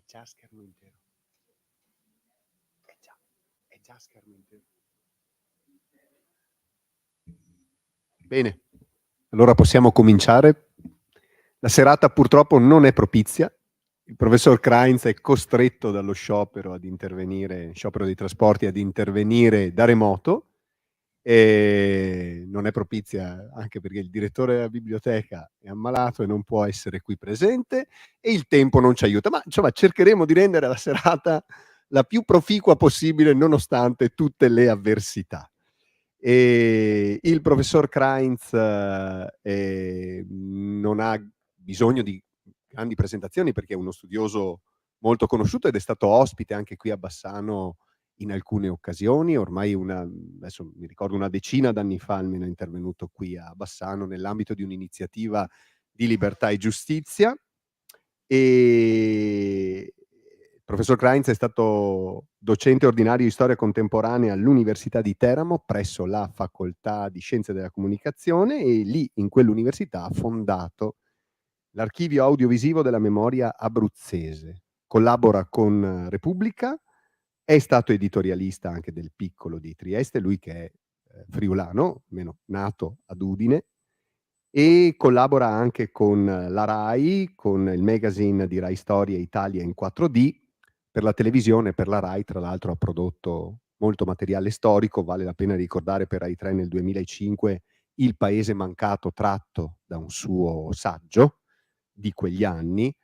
già schermo intero. È già schermo intero. Bene, allora possiamo cominciare. La serata purtroppo non è propizia. Il professor Krainz è costretto dallo sciopero ad intervenire, sciopero dei trasporti, ad intervenire da remoto. E non è propizia anche perché il direttore della biblioteca è ammalato e non può essere qui presente e il tempo non ci aiuta, ma insomma cercheremo di rendere la serata la più proficua possibile nonostante tutte le avversità. E il professor Krainz non ha bisogno di grandi presentazioni perché è uno studioso molto conosciuto ed è stato ospite anche qui a Bassano in alcune occasioni. Ormai adesso mi ricordo una decina d'anni fa almeno è intervenuto qui a Bassano nell'ambito di un'iniziativa di libertà e giustizia. E il professor Krainz è stato docente ordinario di storia contemporanea all'Università di Teramo presso la facoltà di scienze della comunicazione e lì in quell'università ha fondato l'archivio audiovisivo della memoria abruzzese. Collabora con Repubblica, è stato editorialista anche del Piccolo di Trieste, lui che è friulano, almeno nato ad Udine, e collabora anche con la RAI, con il magazine di Rai Storia Italia in 4D. Per la televisione, per la RAI, tra l'altro ha prodotto molto materiale storico, vale la pena ricordare per Rai 3 nel 2005 Il Paese Mancato tratto da un suo saggio di quegli anni.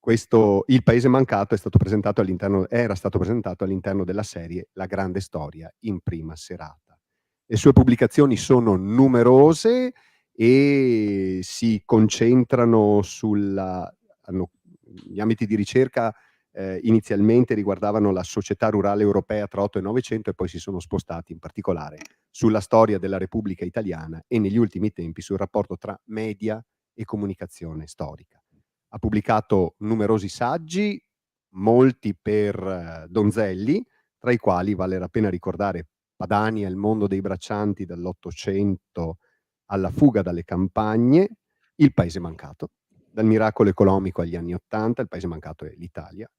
Il Paese Mancato era stato presentato all'interno della serie La Grande Storia in prima serata. Le sue pubblicazioni sono numerose e si concentrano gli ambiti di ricerca inizialmente riguardavano la società rurale europea tra 8 e 900 e poi si sono spostati in particolare sulla storia della Repubblica Italiana e negli ultimi tempi sul rapporto tra media e comunicazione storica. Ha pubblicato numerosi saggi, molti per Donzelli, tra i quali vale la pena ricordare Padani e il mondo dei braccianti dall'Ottocento alla fuga dalle campagne, Il Paese Mancato, dal miracolo economico agli anni '80, Il Paese Mancato è l'Italia.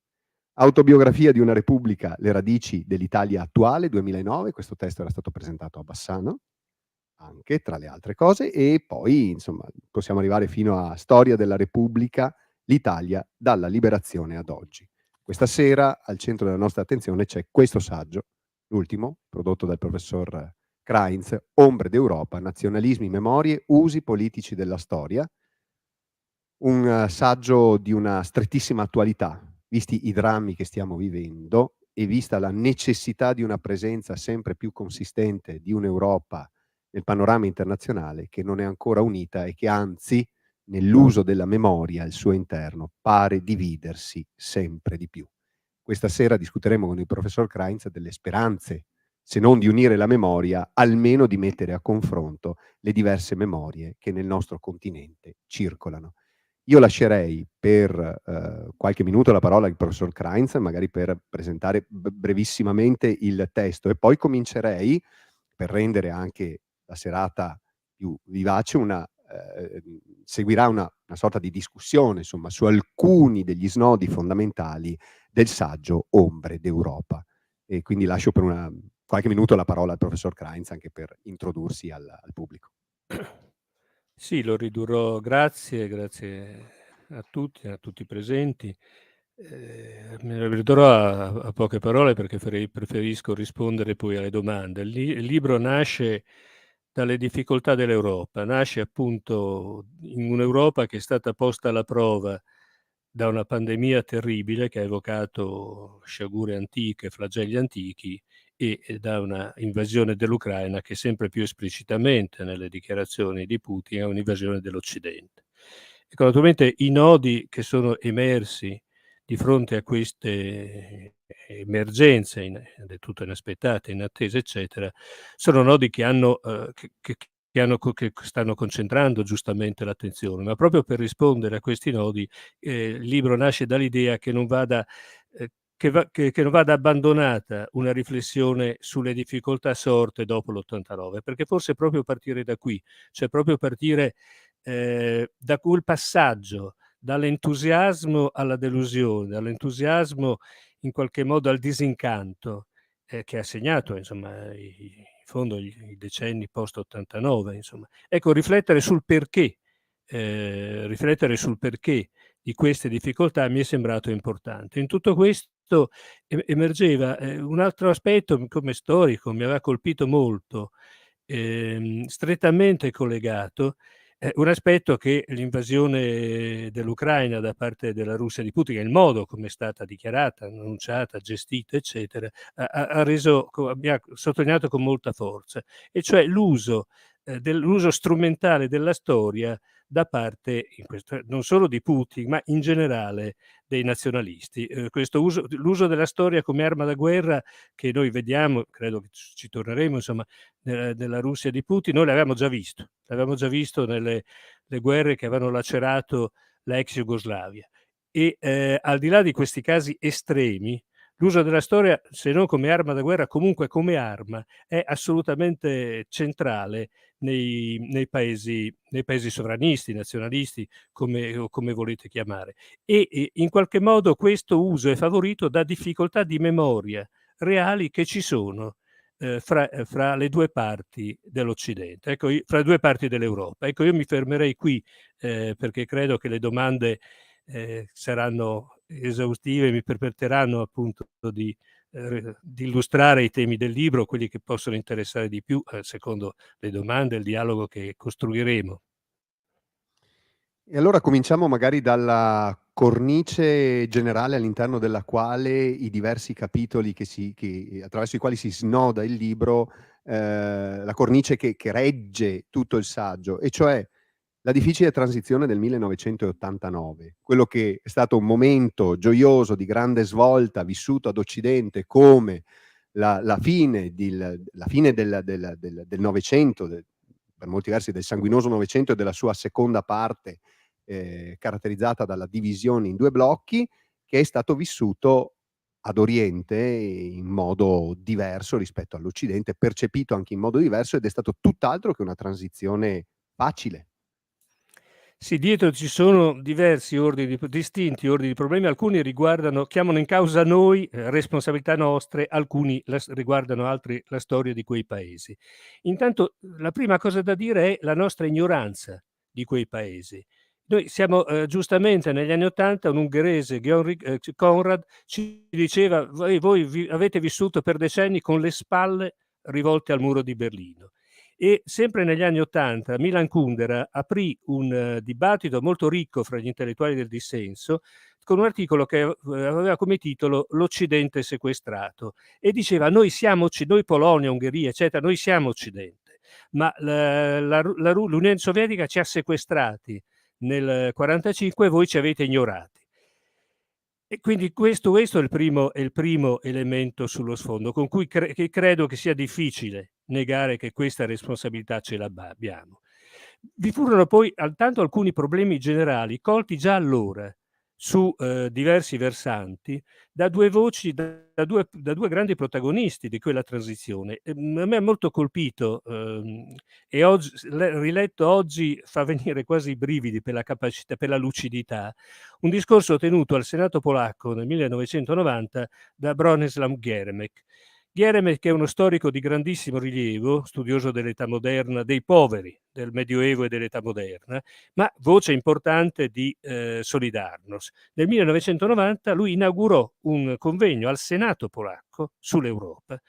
Autobiografia di una Repubblica, le radici dell'Italia attuale, 2009, questo testo era stato presentato a Bassano, anche tra le altre cose, e poi insomma possiamo arrivare fino a Storia della Repubblica, l'Italia dalla liberazione ad oggi. Questa sera al centro della nostra attenzione c'è questo saggio, l'ultimo, prodotto dal professor Krainz, Ombre d'Europa, nazionalismi, memorie, usi politici della storia. Un saggio di una strettissima attualità, visti i drammi che stiamo vivendo e vista la necessità di una presenza sempre più consistente di un'Europa nel panorama internazionale che non è ancora unita e che anzi nell'uso della memoria al suo interno pare dividersi sempre di più. Questa sera discuteremo con il professor Krainz delle speranze, se non di unire la memoria, almeno di mettere a confronto le diverse memorie che nel nostro continente circolano. Io lascerei per qualche minuto la parola al professor Krainz, magari per presentare brevissimamente il testo, e poi comincerei, per rendere anche la serata più vivace, seguirà una sorta di discussione, insomma, su alcuni degli snodi fondamentali del saggio Ombre d'Europa. E quindi lascio per qualche minuto la parola al professor Krainz anche per introdursi al pubblico. Sì, lo ridurrò. Grazie a tutti i presenti. Me lo ridurrò a poche parole perché preferisco rispondere poi alle domande. Il libro nasce dalle difficoltà dell'Europa, nasce appunto in un'Europa che è stata posta alla prova da una pandemia terribile che ha evocato sciagure antiche, flagelli antichi, e da una invasione dell'Ucraina che sempre più esplicitamente nelle dichiarazioni di Putin è un'invasione dell'Occidente. Ecco, naturalmente i nodi che sono emersi di fronte a queste emergenze del tutto inaspettate, inattese, eccetera, sono nodi che stanno concentrando giustamente l'attenzione, ma proprio per rispondere a questi nodi il libro nasce dall'idea che non vada abbandonata una riflessione sulle difficoltà sorte dopo l'89, perché forse proprio partire da qui, cioè proprio partire da quel passaggio dall'entusiasmo alla delusione, dall'entusiasmo in qualche modo al disincanto, che ha segnato insomma in fondo i decenni post 89 insomma. Ecco, riflettere sul perché di queste difficoltà mi è sembrato importante. In tutto questo emergeva un altro aspetto come storico, mi aveva colpito molto, strettamente collegato, un aspetto che l'invasione dell'Ucraina da parte della Russia di Putin, e il modo come è stata dichiarata, annunciata, gestita, eccetera, mi ha sottolineato con molta forza, e cioè l'uso strumentale della storia da parte non solo di Putin, ma in generale dei nazionalisti. L'uso della storia come arma da guerra che noi vediamo, credo che ci torneremo, insomma, della Russia di Putin, noi l'avevamo già visto nelle le guerre che avevano lacerato la ex Jugoslavia. E al di là di questi casi estremi, l'uso della storia, se non come arma da guerra, comunque come arma, è assolutamente centrale nei paesi sovranisti, nazionalisti, come volete chiamare. E in qualche modo questo uso è favorito da difficoltà di memoria reali che ci sono fra le due parti dell'Occidente, ecco, fra le due parti dell'Europa. Ecco, io mi fermerei qui perché credo che le domande saranno esaustive, mi permetteranno appunto di illustrare i temi del libro, quelli che possono interessare di più, secondo le domande e il dialogo che costruiremo. E allora cominciamo magari dalla cornice generale all'interno della quale i diversi capitoli attraverso i quali si snoda il libro, la cornice che regge tutto il saggio, e cioè la difficile transizione del 1989, quello che è stato un momento gioioso di grande svolta vissuto ad Occidente come la fine del Novecento, per molti versi del sanguinoso Novecento e della sua seconda parte, caratterizzata dalla divisione in due blocchi, che è stato vissuto ad Oriente in modo diverso rispetto all'Occidente, percepito anche in modo diverso, ed è stato tutt'altro che una transizione facile. Sì, dietro ci sono diversi distinti ordini di problemi, alcuni chiamano in causa noi, responsabilità nostre, alcuni riguardano altri la storia di quei paesi. Intanto la prima cosa da dire è la nostra ignoranza di quei paesi. Noi siamo giustamente negli anni '80 un ungherese, Konrad, ci diceva: voi avete vissuto per decenni con le spalle rivolte al muro di Berlino. E sempre negli anni '80 Milan Kundera aprì un dibattito molto ricco fra gli intellettuali del dissenso con un articolo che aveva come titolo "L'Occidente sequestrato", e diceva: noi Polonia, Ungheria, eccetera, noi siamo Occidente, ma l'Unione Sovietica ci ha sequestrati nel 45 e voi ci avete ignorati. E quindi questo è il primo elemento sullo sfondo, con cui che credo che sia difficile negare che questa responsabilità ce l'abbiamo. Vi furono poi tanto alcuni problemi generali colti già allora su diversi versanti da due voci, da due grandi protagonisti di quella transizione. A me ha molto colpito e oggi, riletto oggi, fa venire quasi i brividi per la capacità, per la lucidità, un discorso tenuto al Senato polacco nel 1990 da Bronisław Geremek. Geremek è uno storico di grandissimo rilievo, studioso dell'età moderna, dei poveri del Medioevo e dell'età moderna, ma voce importante di Solidarność. Nel 1990 lui inaugurò un convegno al Senato polacco sull'Europa,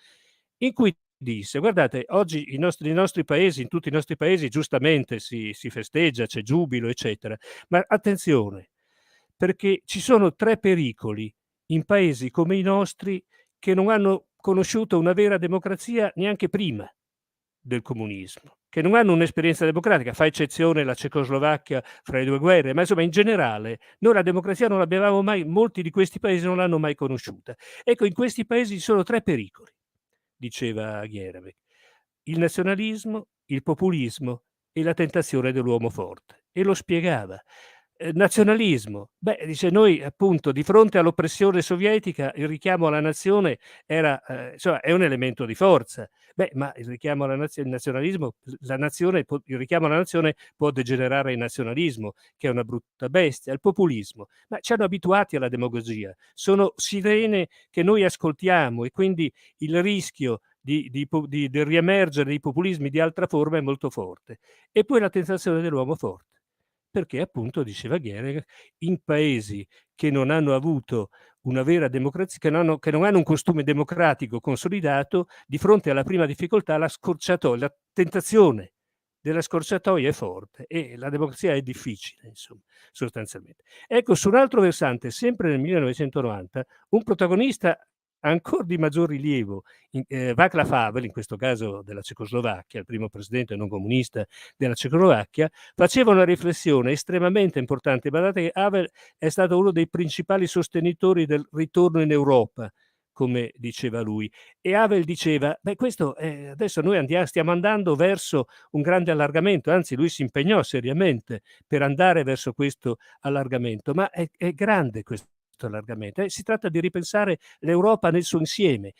in cui disse: guardate, oggi nei nostri paesi, in tutti i nostri paesi, giustamente si festeggia, c'è giubilo, eccetera, ma attenzione, perché ci sono tre pericoli in paesi come i nostri che non hanno conosciuto una vera democrazia neanche prima del comunismo, che non hanno un'esperienza democratica, fa eccezione la Cecoslovacchia fra le due guerre, ma insomma in generale noi la democrazia non l'abbiamo mai, molti di questi paesi non l'hanno mai conosciuta. Ecco, in questi paesi ci sono tre pericoli, diceva Gierevek: il nazionalismo, il populismo e la tentazione dell'uomo forte. E lo spiegava. Nazionalismo. Beh, dice noi appunto di fronte all'oppressione sovietica il richiamo alla nazione era, insomma è un elemento di forza. Beh, ma il richiamo alla il nazionalismo, il richiamo alla nazione può degenerare in nazionalismo, che è una brutta bestia, il populismo. Ma ci hanno abituati alla demagogia, sono sirene che noi ascoltiamo e quindi il rischio del riemergere dei populismi di altra forma è molto forte. E poi la tentazione dell'uomo forte. Perché appunto, diceva Gehrig, in paesi che non hanno avuto una vera democrazia, che non hanno un costume democratico consolidato, di fronte alla prima difficoltà la tentazione della scorciatoia è forte e la democrazia è difficile, insomma, sostanzialmente. Ecco, su un altro versante, sempre nel 1990, un protagonista ancor di maggior rilievo, Václav Havel, in questo caso della Cecoslovacchia, il primo presidente non comunista della Cecoslovacchia, faceva una riflessione estremamente importante. Guardate che Havel è stato uno dei principali sostenitori del ritorno in Europa, come diceva lui. E Havel diceva, beh, questo adesso noi stiamo andando verso un grande allargamento, anzi lui si impegnò seriamente per andare verso questo allargamento, ma è grande questo allargamento. Si tratta di ripensare l'Europa nel suo insieme.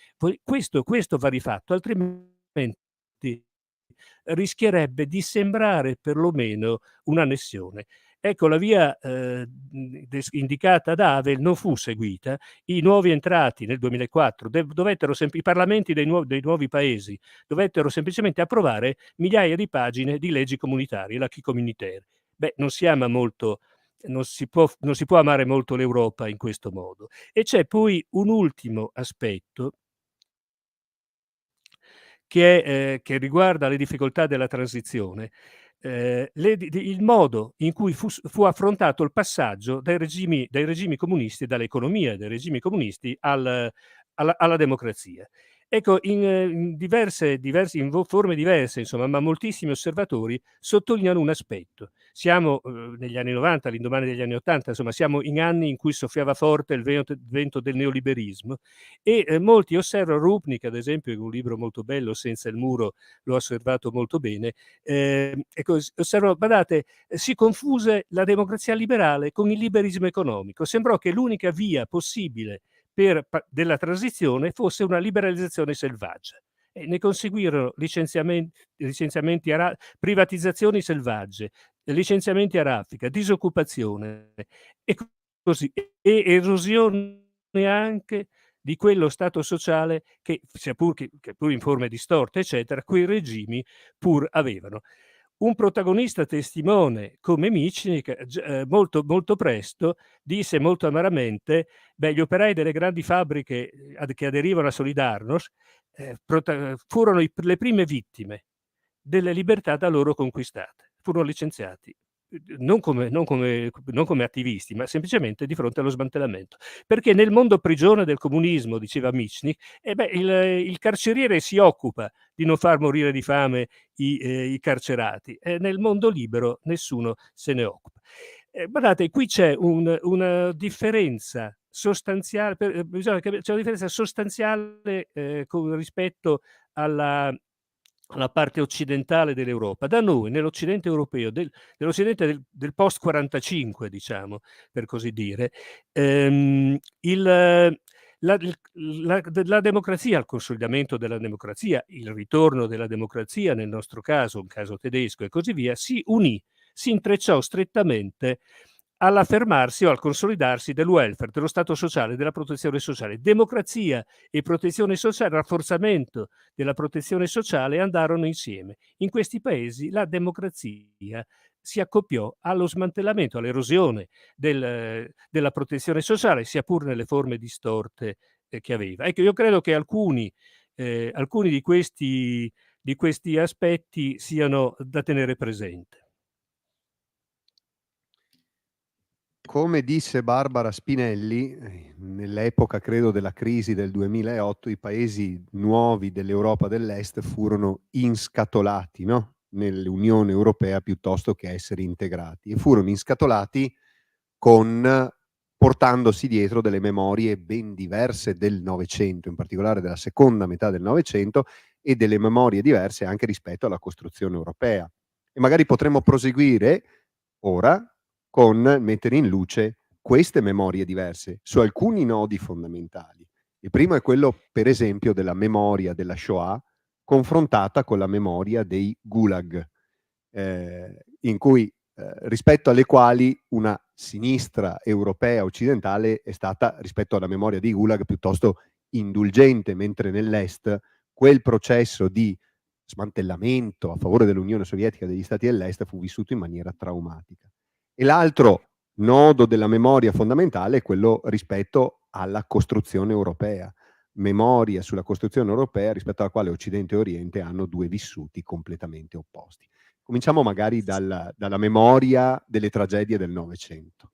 Questo va rifatto, altrimenti rischierebbe di sembrare perlomeno un'annessione. Ecco, la via indicata da Havel non fu seguita. I nuovi entrati nel 2004 i parlamenti dei nuovi paesi dovettero semplicemente approvare migliaia di pagine di leggi comunitarie, l'acquis communautaire. Beh, non si può amare molto l'Europa in questo modo. E c'è poi un ultimo aspetto che riguarda le difficoltà della transizione, il modo in cui fu affrontato il passaggio dai regimi comunisti, dall'economia dei regimi comunisti alla democrazia. Ecco, in forme diverse, insomma, ma moltissimi osservatori sottolineano un aspetto. Siamo negli anni 90, all'indomani degli anni 80, insomma, siamo in anni in cui soffiava forte il vento del neoliberismo e molti osservano, Rupnik ad esempio, in un libro molto bello, Senza il muro, lo ha osservato molto bene, ecco, osservano, badate, si confuse la democrazia liberale con il liberismo economico. Sembrò che l'unica via possibile della transizione fosse una liberalizzazione selvaggia. E ne conseguirono licenziamenti privatizzazioni selvagge, licenziamenti a raffica, disoccupazione e così, e erosione anche di quello stato sociale che pur in forme distorte, eccetera, quei regimi pur avevano. Un protagonista testimone come Michnik, molto, molto presto, disse molto amaramente: beh, gli operai delle grandi fabbriche che aderivano a Solidarnosc furono le prime vittime delle libertà da loro conquistate. Furono licenziati non come attivisti, ma semplicemente di fronte allo smantellamento. Perché nel mondo prigione del comunismo, diceva Michnik, il carceriere si occupa di non far morire di fame i carcerati, e nel mondo libero nessuno se ne occupa. Guardate, qui c'è una differenza sostanziale, c'è una differenza sostanziale rispetto alla parte occidentale dell'Europa. Da noi, nell'Occidente europeo, nell'Occidente del post 45, diciamo, per così dire, la democrazia, il consolidamento della democrazia, il ritorno della democrazia, nel nostro caso, un caso tedesco e così via, si intrecciò strettamente all'affermarsi o al consolidarsi del welfare, dello Stato sociale, della protezione sociale. Democrazia e protezione sociale, rafforzamento della protezione sociale andarono insieme. In questi paesi la democrazia si accoppiò allo smantellamento, all'erosione della protezione sociale, sia pur nelle forme distorte che aveva. Ecco, io credo che alcuni di questi aspetti siano da tenere presente. Come disse Barbara Spinelli, nell'epoca credo della crisi del 2008, i paesi nuovi dell'Europa dell'Est furono inscatolati, no? Nell'Unione Europea piuttosto che essere integrati, e furono inscatolati portandosi dietro delle memorie ben diverse del Novecento, in particolare della seconda metà del Novecento, e delle memorie diverse anche rispetto alla costruzione europea. E magari potremmo proseguire ora con mettere in luce queste memorie diverse su alcuni nodi fondamentali. Il primo è quello, per esempio, della memoria della Shoah confrontata con la memoria dei Gulag, in cui, rispetto alle quali una sinistra europea occidentale è stata, rispetto alla memoria dei Gulag, piuttosto indulgente, mentre nell'Est quel processo di smantellamento a favore dell'Unione Sovietica e degli Stati dell'Est fu vissuto in maniera traumatica. E l'altro nodo della memoria fondamentale è quello rispetto alla costruzione europea, memoria sulla costruzione europea rispetto alla quale Occidente e Oriente hanno due vissuti completamente opposti. Cominciamo magari dalla memoria delle tragedie del Novecento.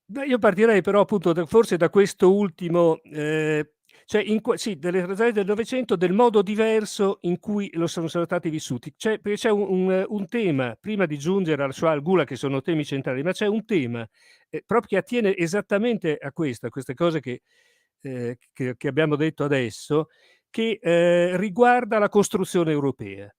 Beh, io partirei però appunto forse da questo ultimo, cioè sì, delle tragedie del Novecento, del modo diverso in cui sono stati vissuti. Perché c'è un tema, prima di giungere al Shoah, al Gulag, che sono temi centrali, ma c'è un tema proprio che attiene esattamente a queste cose che abbiamo detto adesso, che riguarda la costruzione europea.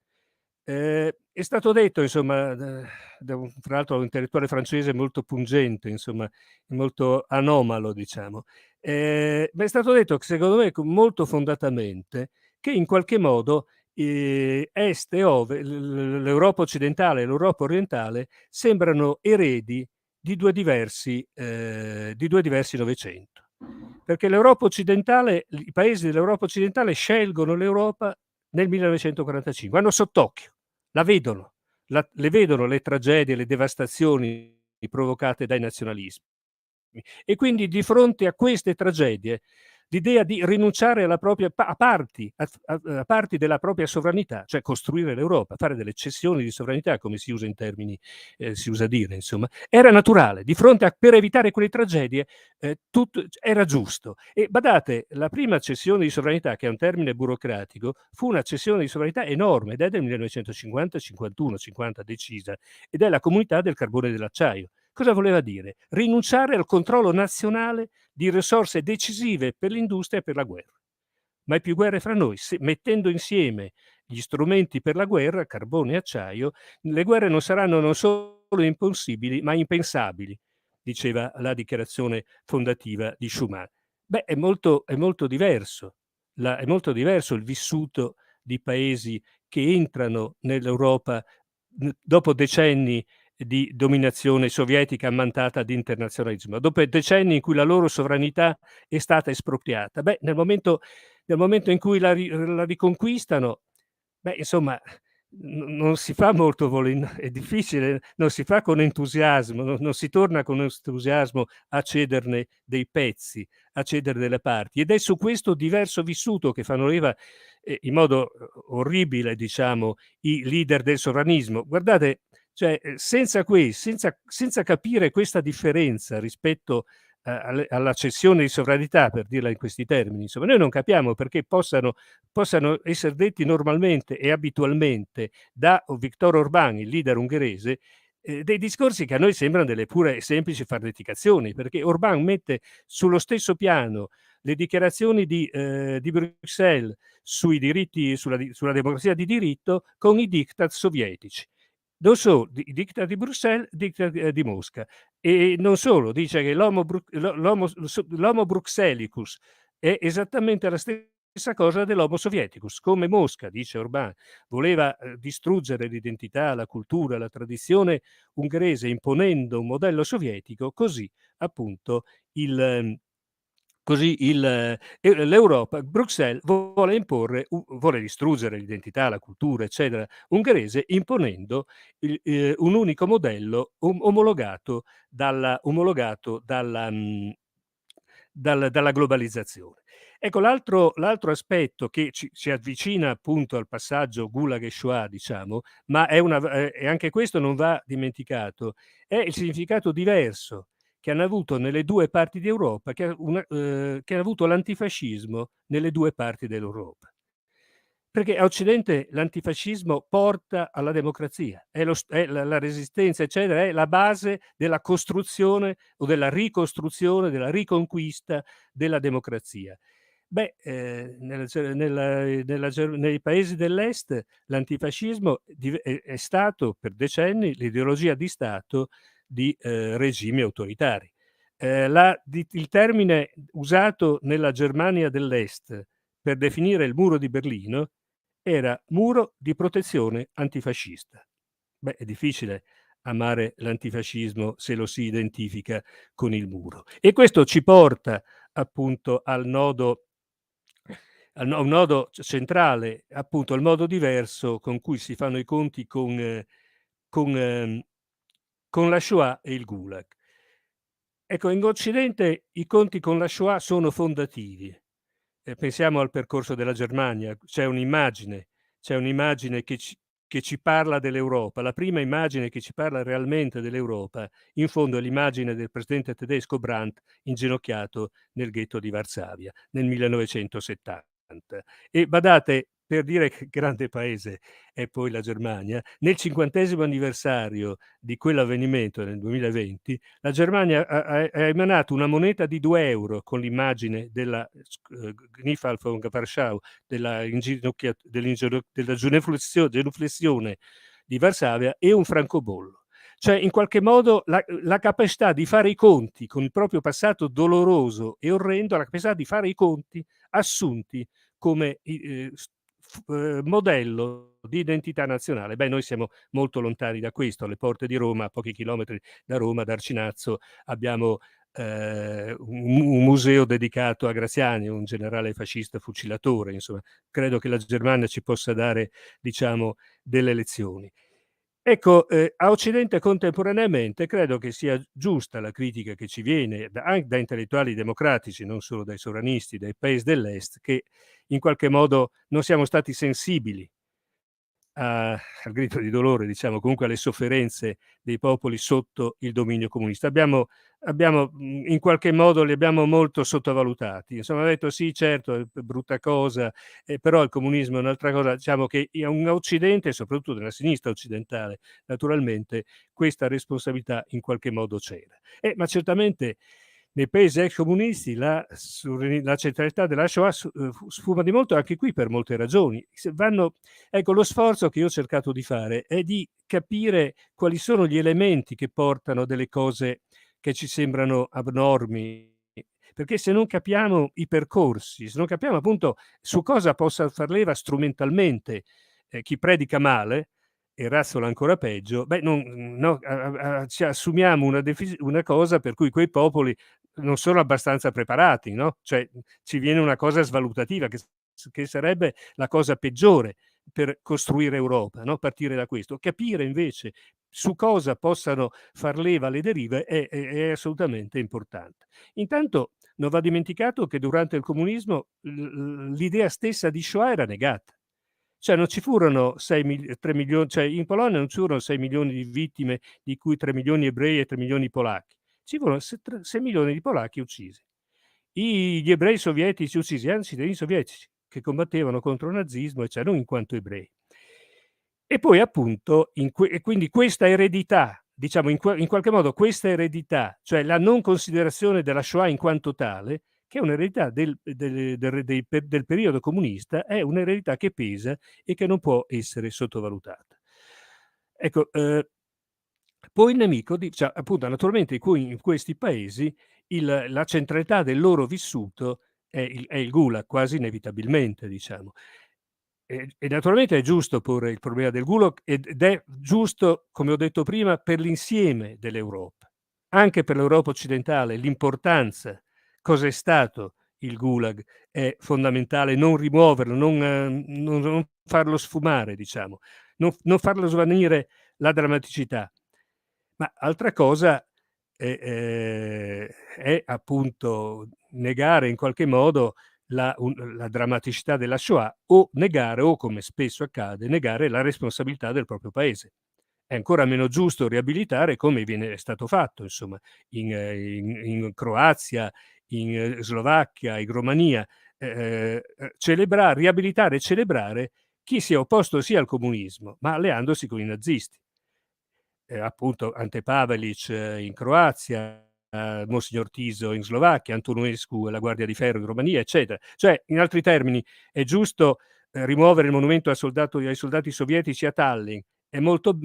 È stato detto, insomma, tra l'altro un intellettuale francese molto pungente, insomma, molto anomalo, diciamo. Ma è stato detto, secondo me molto fondatamente, che in qualche modo est e l'Europa occidentale e l'Europa orientale sembrano eredi di due diversi Novecento. Perché l'Europa occidentale, i paesi dell'Europa occidentale scelgono l'Europa nel 1945, hanno sott'occhio, la vedono, le vedono le tragedie, le devastazioni provocate dai nazionalismi. E quindi di fronte a queste tragedie l'idea di rinunciare a parti della propria sovranità, cioè costruire l'Europa, fare delle cessioni di sovranità, come si usa in termini, si usa dire, insomma, era naturale. Per evitare quelle tragedie tutto era giusto. E badate, la prima cessione di sovranità, che è un termine burocratico, fu una cessione di sovranità enorme ed è del 1950, 50 decisa, ed è la Comunità del Carbone e dell'Acciaio. Cosa voleva dire? Rinunciare al controllo nazionale di risorse decisive per l'industria e per la guerra. Mai più guerre fra noi. Mettendo insieme gli strumenti per la guerra, carbone e acciaio, le guerre non saranno non solo impossibili, ma impensabili, diceva la dichiarazione fondativa di Schuman. Beh, è molto diverso. È molto diverso il vissuto di paesi che entrano nell'Europa dopo decenni di dominazione sovietica ammantata di internazionalismo, dopo decenni in cui la loro sovranità è stata espropriata. Beh, nel momento in cui la riconquistano, beh, insomma, non si fa molto è difficile, non si fa con entusiasmo, non si torna con entusiasmo a cederne dei pezzi, a cedere delle parti. Ed è su questo diverso vissuto che fanno leva in modo orribile, diciamo, i leader del sovranismo. Guardate, cioè, senza capire questa differenza rispetto alla cessione di sovranità, per dirla in questi termini, insomma, noi non capiamo perché possano essere detti normalmente e abitualmente da Viktor Orbán, il leader ungherese, dei discorsi che a noi sembrano delle pure e semplici farneticazioni, perché Orbán mette sullo stesso piano le dichiarazioni di Bruxelles sui diritti, sulla democrazia di diritto, con i diktat sovietici. Non solo, i diktat di Bruxelles, diktat di Mosca. E non solo, dice che l'homo bruxellicus è esattamente la stessa cosa dell'homo sovieticus. Come Mosca, dice Orbán, voleva distruggere l'identità, la cultura, la tradizione ungherese imponendo un modello sovietico, così appunto l'Europa, Bruxelles vuole distruggere l'identità, la cultura, eccetera, ungherese, imponendo un unico modello omologato dalla dalla globalizzazione. Ecco, l'altro aspetto che ci avvicina appunto al passaggio Gulag e Shoah, diciamo, ma e anche questo non va dimenticato, è il significato diverso che hanno avuto nelle due parti d'Europa, che ha avuto l'antifascismo nelle due parti dell'Europa. Perché a Occidente l'antifascismo porta alla democrazia, è la resistenza, eccetera, è la base della costruzione o della ricostruzione, della riconquista della democrazia. Beh, nei paesi dell'Est l'antifascismo è stato per decenni l'ideologia di Stato di regimi autoritari. Il termine usato nella Germania dell'Est per definire il muro di Berlino era muro di protezione antifascista. Beh, è difficile amare l'antifascismo se lo si identifica con il muro. E questo ci porta appunto a un nodo centrale, appunto al modo diverso con cui si fanno i conti con la Shoah e il Gulag. Ecco, in Occidente i conti con la Shoah sono fondativi. Pensiamo al percorso della Germania, c'è un'immagine che ci parla dell'Europa. La prima immagine che ci parla realmente dell'Europa, in fondo, è l'immagine del presidente tedesco Brandt inginocchiato nel ghetto di Varsavia nel 1970. E badate, per dire che grande paese è poi la Germania, nel 50° anniversario di quell'avvenimento nel 2020, la Germania ha emanato una moneta di 2 euro con l'immagine della Kniefall von Warschau, della genuflessione di Varsavia, e un francobollo. Cioè, in qualche modo, la capacità di fare i conti con il proprio passato doloroso e orrendo, la capacità di fare i conti assunti come modello di identità nazionale. Beh, noi siamo molto lontani da questo, alle porte di Roma, a pochi chilometri da Roma, da Arcinazzo, abbiamo un museo dedicato a Graziani, un generale fascista fucilatore. Insomma, credo che la Germania ci possa dare, diciamo, delle lezioni. Ecco, a Occidente contemporaneamente credo che sia giusta la critica che ci viene anche da intellettuali democratici, non solo dai sovranisti, dai paesi dell'Est, che in qualche modo non siamo stati sensibili al grido di dolore, diciamo, comunque alle sofferenze dei popoli sotto il dominio comunista. Abbiamo in qualche modo li abbiamo molto sottovalutati. Insomma, ha detto sì, certo, è brutta cosa, però il comunismo è un'altra cosa. Diciamo che in Occidente, soprattutto nella sinistra occidentale, naturalmente, questa responsabilità in qualche modo c'era. Ma certamente nei paesi ex comunisti la centralità della Shoah sfuma di molto, anche qui per molte ragioni. Ecco, lo sforzo che io ho cercato di fare è di capire quali sono gli elementi che portano delle cose che ci sembrano abnormi, perché se non capiamo i percorsi, se non capiamo appunto su cosa possa far leva strumentalmente chi predica male e razzola ancora peggio, beh, ci assumiamo una cosa per cui quei popoli non sono abbastanza preparati, no? Cioè, ci viene una cosa svalutativa che sarebbe la cosa peggiore per costruire Europa, no? Partire da questo. Capire invece su cosa possano far leva le derive è assolutamente importante. Intanto non va dimenticato che durante il comunismo l'idea stessa di Shoah era negata. Cioè non ci furono 3 milioni, cioè in Polonia non ci furono 6 milioni di vittime, di cui 3 milioni ebrei e 3 milioni polacchi. Ci furono 6 milioni di polacchi uccisi. Gli ebrei sovietici uccisi erano cittadini sovietici che combattevano contro il nazismo, cioè non in quanto ebrei. E poi appunto, e quindi questa eredità, diciamo in qualche modo questa eredità, cioè la non considerazione della Shoah in quanto tale, che è un'eredità del periodo comunista, è un'eredità che pesa e che non può essere sottovalutata. Ecco, poi il nemico, cioè, appunto, naturalmente in questi paesi la centralità del loro vissuto è il Gulag, quasi inevitabilmente, diciamo. E naturalmente è giusto porre il problema del Gulag ed è giusto, come ho detto prima, per l'insieme dell'Europa. Anche per l'Europa occidentale l'importanza, cosa è stato il Gulag, è fondamentale non rimuoverlo, non farlo sfumare, diciamo, non farlo svanire la drammaticità. Ma altra cosa è appunto negare in qualche modo la drammaticità della Shoah, o negare, o come spesso accade, negare la responsabilità del proprio paese. È ancora meno giusto riabilitare, come è stato fatto, insomma, in Croazia, in Slovacchia, in Romania, riabilitare e celebrare chi si è opposto sia al comunismo, ma alleandosi con i nazisti. Appunto Ante Pavelic in Croazia, Monsignor Tiso in Slovacchia, Antonescu e la Guardia di Ferro in Romania, eccetera. Cioè, in altri termini, è giusto rimuovere il monumento ai soldati sovietici a Tallinn è molto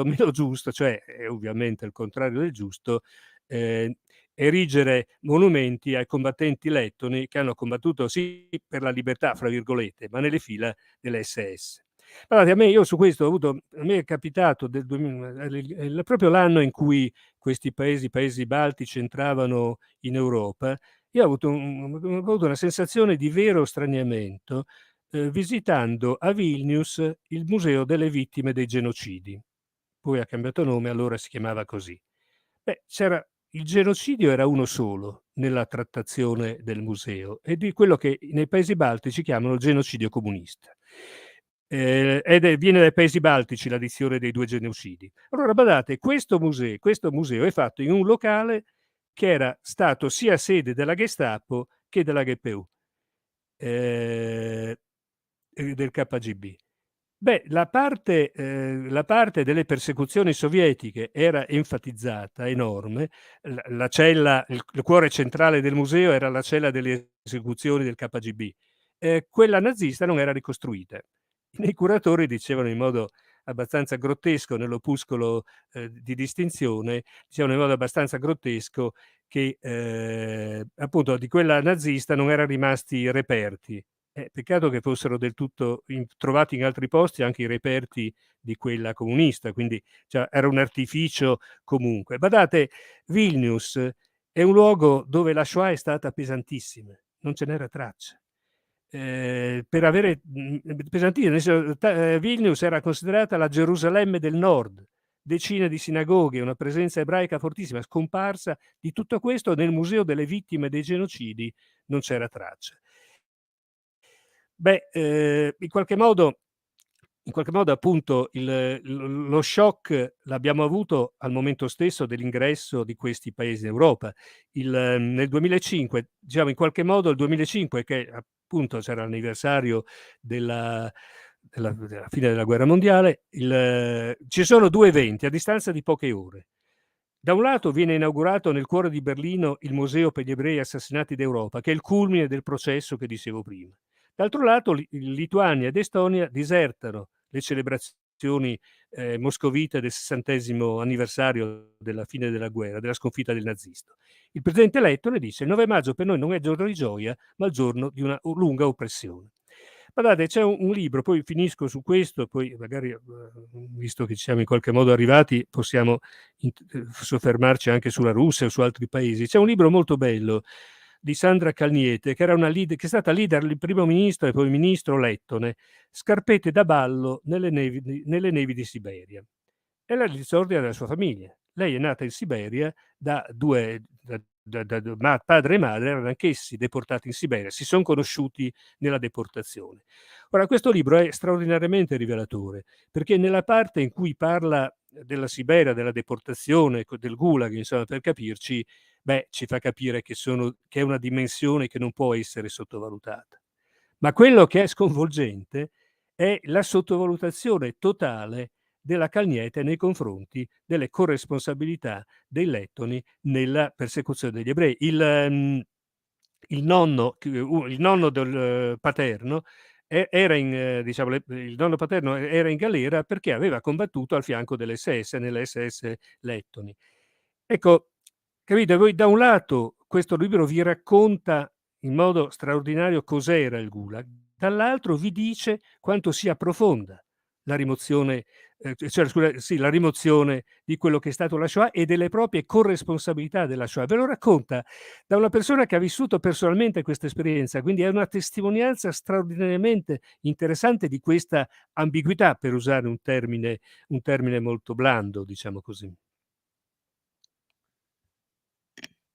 meno giusto, cioè è ovviamente il contrario del giusto, erigere monumenti ai combattenti lettoni che hanno combattuto sì per la libertà, fra virgolette, ma nelle fila dell'SS. Guardate, io su questo a me è capitato proprio l'anno in cui questi paesi baltici entravano in Europa, io ho avuto una sensazione di vero straniamento visitando a Vilnius il Museo delle Vittime dei Genocidi. Poi ha cambiato nome, allora si chiamava così. Beh, il genocidio era uno solo nella trattazione del museo, e di quello che nei paesi baltici chiamano il genocidio comunista. Viene dai paesi baltici l'addizione dei 2 genocidi. Allora badate, questo museo è fatto in un locale che era stato sia sede della Gestapo che della GPU, del KGB. Beh, la parte delle persecuzioni sovietiche era enfatizzata, enorme. Il cuore centrale del museo era la cella delle esecuzioni del KGB. Quella nazista non era ricostruita. I curatori dicevano in modo abbastanza grottesco, nell'opuscolo di distinzione, dicevano in modo abbastanza grottesco che appunto di quella nazista non erano rimasti reperti. Peccato che fossero del tutto trovati in altri posti anche i reperti di quella comunista, quindi cioè, era un artificio comunque. Badate, Vilnius è un luogo dove la Shoah è stata pesantissima, non ce n'era traccia. Per avere pesantissima, Vilnius era considerata la Gerusalemme del Nord, decine di sinagoghe, una presenza ebraica fortissima, scomparsa. Di tutto questo nel Museo delle Vittime dei Genocidi non c'era traccia. Beh, in qualche modo appunto lo shock l'abbiamo avuto al momento stesso dell'ingresso di questi paesi in Europa. Nel 2005, diciamo in qualche modo il 2005, che appunto c'era l'anniversario della fine della guerra mondiale, ci sono 2 eventi a distanza di poche ore. Da un lato viene inaugurato nel cuore di Berlino il Museo per gli ebrei assassinati d'Europa, che è il culmine del processo che dicevo prima. D'altro lato Lituania ed Estonia disertano le celebrazioni moscovite del 60° anniversario della fine della guerra, della sconfitta del nazismo. Il presidente lettone dice: il 9 maggio per noi non è giorno di gioia, ma il giorno di una lunga oppressione. Guardate, c'è un libro, poi finisco su questo, poi magari, visto che ci siamo in qualche modo arrivati, possiamo soffermarci anche sulla Russia o su altri paesi. C'è un libro molto bello di Sandra Calniete, che è stata leader del primo ministro e poi ministro lettone, Scarpette da ballo nelle nevi di Siberia. È la storia della sua famiglia. Lei è nata in Siberia da padre e madre, erano anch'essi deportati in Siberia, si sono conosciuti nella deportazione. Ora, questo libro è straordinariamente rivelatore, perché nella parte in cui parla della Siberia, della deportazione, del Gulag, insomma, per capirci, ci fa capire che è una dimensione che non può essere sottovalutata. Ma quello che è sconvolgente è la sottovalutazione totale della Calniete nei confronti delle corresponsabilità dei lettoni nella persecuzione degli ebrei. Il nonno del paterno il nonno paterno era in galera perché aveva combattuto al fianco dell'SS, nelle SS lettoni. Ecco, capite, voi da un lato questo libro vi racconta in modo straordinario cos'era il Gulag, dall'altro vi dice quanto sia profonda la rimozione, la rimozione di quello che è stato la Shoah e delle proprie corresponsabilità della Shoah. Ve lo racconta da una persona che ha vissuto personalmente questa esperienza, quindi è una testimonianza straordinariamente interessante di questa ambiguità, per usare un termine molto blando, diciamo così.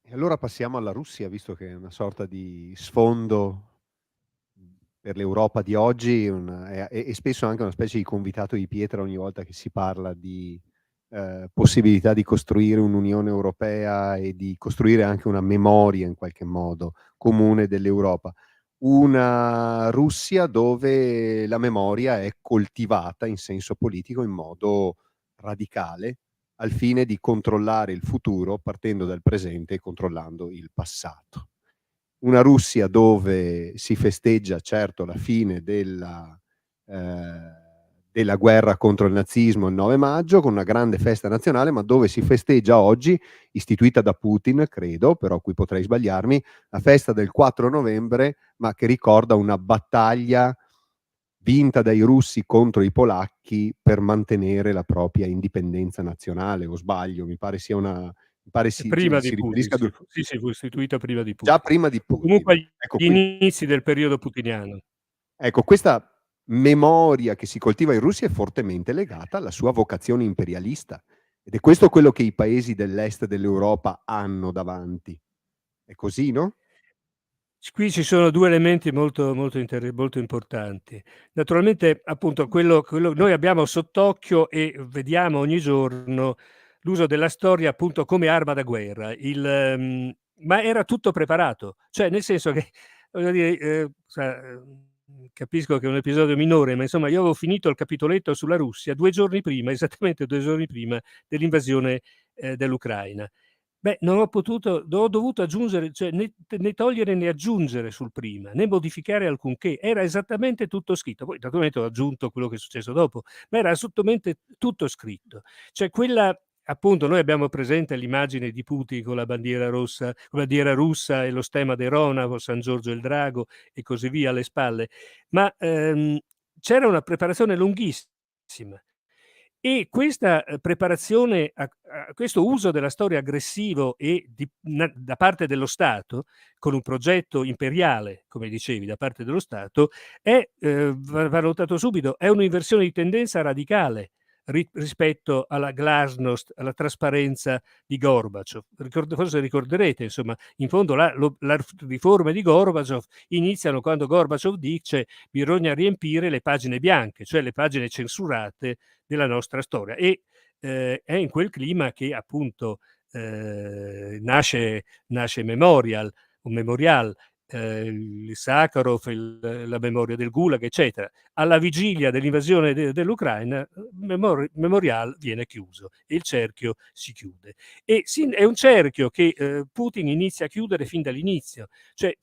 E allora passiamo alla Russia, visto che è una sorta di sfondo per l'Europa di oggi, e spesso anche una specie di convitato di pietra ogni volta che si parla di possibilità di costruire un'Unione Europea e di costruire anche una memoria in qualche modo comune dell'Europa. Una Russia dove la memoria è coltivata in senso politico in modo radicale, al fine di controllare il futuro partendo dal presente e controllando il passato. Una Russia dove si festeggia certo la fine della guerra contro il nazismo il 9 maggio con una grande festa nazionale, ma dove si festeggia oggi, istituita da Putin, credo, però qui potrei sbagliarmi, la festa del 4 novembre, ma che ricorda una battaglia vinta dai russi contro i polacchi per mantenere la propria indipendenza nazionale, o sbaglio? Mi pare Prima di si Putin, riferisca sì, sì, sì, fu istituita prima di già Putin, prima di o Putin. comunque Ecco, agli inizi del periodo putiniano. ecco, questa memoria che si coltiva in Russia è fortemente legata alla sua vocazione imperialista, ed è questo quello che i paesi dell'est dell'Europa hanno davanti. È così, no? Qui ci sono 2 elementi molto importanti. Naturalmente, appunto, quello noi abbiamo sott'occhio e vediamo ogni giorno l'uso della storia, appunto, come arma da guerra. Ma era tutto preparato, cioè nel senso che, voglio dire, capisco che è un episodio minore, ma insomma io avevo finito il capitoletto sulla Russia 2 giorni prima, esattamente 2 giorni prima dell'invasione, dell'Ucraina. Beh, non ho potuto ho dovuto aggiungere, cioè né togliere né aggiungere sul prima, né modificare alcunché. Era esattamente tutto scritto. Poi naturalmente ho aggiunto quello che è successo dopo, ma era assolutamente tutto scritto. Cioè quella, appunto, noi abbiamo presente l'immagine di Putin con la bandiera rossa, con la bandiera russa e lo stemma di Ronav, San Giorgio il Drago e così via alle spalle, ma c'era una preparazione lunghissima. E questa, preparazione a questo uso della storia aggressivo e da parte dello Stato, con un progetto imperiale, come dicevi, da parte dello Stato, è, va notato subito, è un'inversione di tendenza radicale rispetto alla glasnost, alla trasparenza di Gorbaciov. Forse ricorderete, insomma, in fondo la riforme di Gorbaciov iniziano quando Gorbaciov dice: "Bisogna riempire le pagine bianche", cioè le pagine censurate della nostra storia. E è in quel clima che appunto nasce Memorial, un Memorial, il Sakharov, la memoria del Gulag, eccetera. Alla vigilia dell'invasione dell'Ucraina, Memorial viene chiuso e il cerchio si chiude. E è un cerchio che Putin inizia a chiudere fin dall'inizio. Cioè,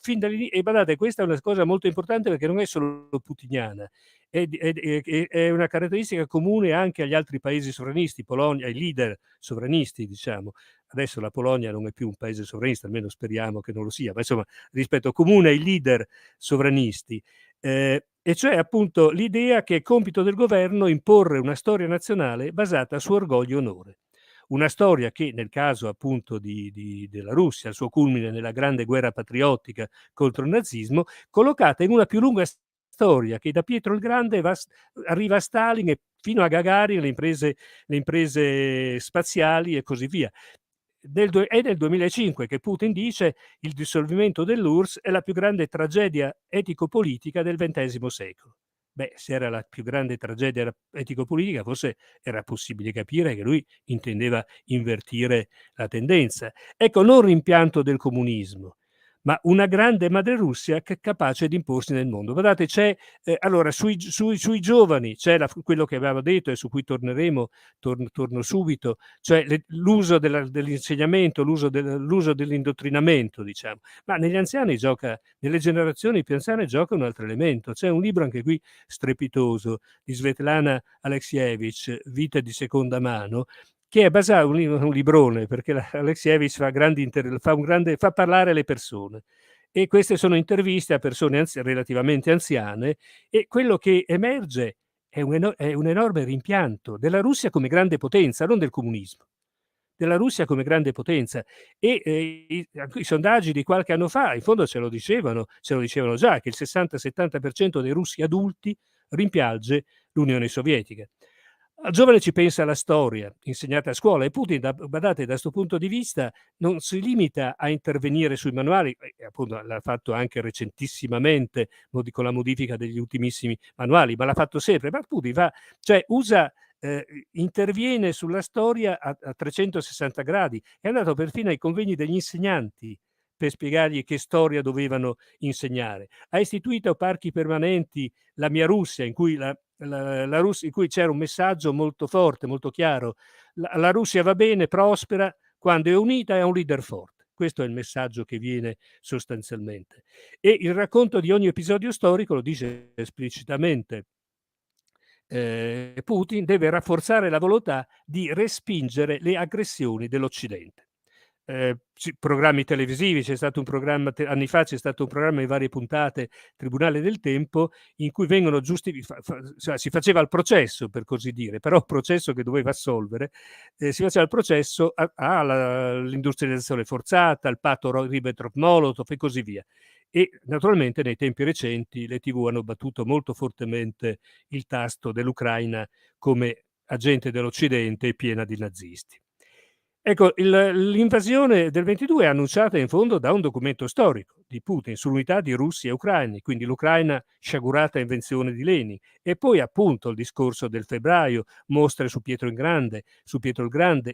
e badate, questa è una cosa molto importante perché non è solo putiniana, è una caratteristica comune anche agli altri paesi sovranisti, Polonia, ai leader sovranisti, diciamo. Adesso la Polonia non è più un paese sovranista, almeno speriamo che non lo sia, ma insomma, rispetto comune ai leader sovranisti. E cioè appunto l'idea che è compito del governo imporre una storia nazionale basata su orgoglio e onore. Una storia che nel caso appunto della Russia, al suo culmine nella grande guerra patriottica contro il nazismo, collocata in una più lunga storia che da Pietro il Grande arriva a Stalin e fino a Gagarin, le imprese spaziali e così via. È nel 2005 che Putin dice: il dissolvimento dell'URSS è la più grande tragedia etico-politica del XX secolo. Beh, se era la più grande tragedia etico-politica, forse era possibile capire che lui intendeva invertire la tendenza. Ecco, non rimpianto del comunismo, ma una grande madre Russia capace di imporsi nel mondo. Guardate, allora sui giovani c'è quello che avevamo detto e su cui torneremo, torno subito, cioè l'uso dell'insegnamento, l'uso dell'indottrinamento, diciamo. Ma nelle generazioni più anziane gioca un altro elemento. C'è un libro anche qui strepitoso di Svetlana Alexievich, Vite di seconda mano, che è basato, un librone, perché Alexievich fa parlare le persone. E queste sono interviste a persone relativamente anziane, e quello che emerge è un enorme rimpianto della Russia come grande potenza, non del comunismo, della Russia come grande potenza. E i sondaggi di qualche anno fa, in fondo ce lo dicevano già, che il 60-70% dei russi adulti rimpiange l'Unione Sovietica. Al giovane ci pensa la storia insegnata a scuola, e Putin, badate, da questo punto di vista non si limita a intervenire sui manuali, e appunto l'ha fatto anche recentissimamente con la modifica degli ultimissimi manuali, ma l'ha fatto sempre. Ma Putin cioè interviene sulla storia a 360 gradi. È andato perfino ai convegni degli insegnanti per spiegargli che storia dovevano insegnare. Ha istituito parchi permanenti, la Mia Russia, in cui in cui c'era un messaggio molto forte, molto chiaro: la Russia va bene, prospera quando è unita e ha un leader forte. Questo è il messaggio che viene sostanzialmente. E il racconto di ogni episodio storico lo dice esplicitamente. Putin deve rafforzare la volontà di respingere le aggressioni dell'Occidente. Programmi televisivi, c'è stato un programma anni fa, c'è stato un programma in varie puntate, Tribunale del Tempo, in cui vengono cioè, si faceva il processo, per così dire, però il processo che doveva assolvere, si faceva il processo all'industrializzazione forzata, al patto Ribbentrop-Molotov e così via. E naturalmente nei tempi recenti le TV hanno battuto molto fortemente il tasto dell'Ucraina come agente dell'Occidente e piena di nazisti. Ecco, l'invasione del 22 è annunciata in fondo da un documento storico di Putin sull'unità di russi e ucraini, quindi l'Ucraina sciagurata invenzione di Lenin, e poi appunto il discorso del febbraio, mostre su Pietro il Grande,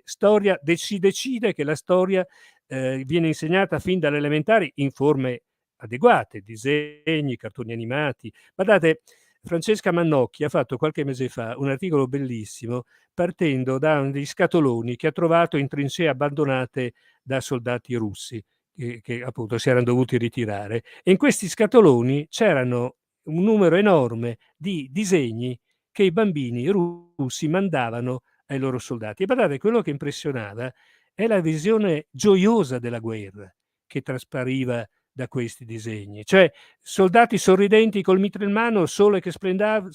storia, si decide che la storia viene insegnata fin dalle elementari in forme adeguate, disegni, cartoni animati. Guardate, Francesca Mannocchi ha fatto qualche mese fa un articolo bellissimo partendo da degli scatoloni che ha trovato in trincee abbandonate da soldati russi che appunto si erano dovuti ritirare. E in questi scatoloni c'erano un numero enorme di disegni che i bambini russi mandavano ai loro soldati. E guardate, quello che impressionava è la visione gioiosa della guerra che traspariva da questi disegni, cioè soldati sorridenti col mitra in mano, sole che splende,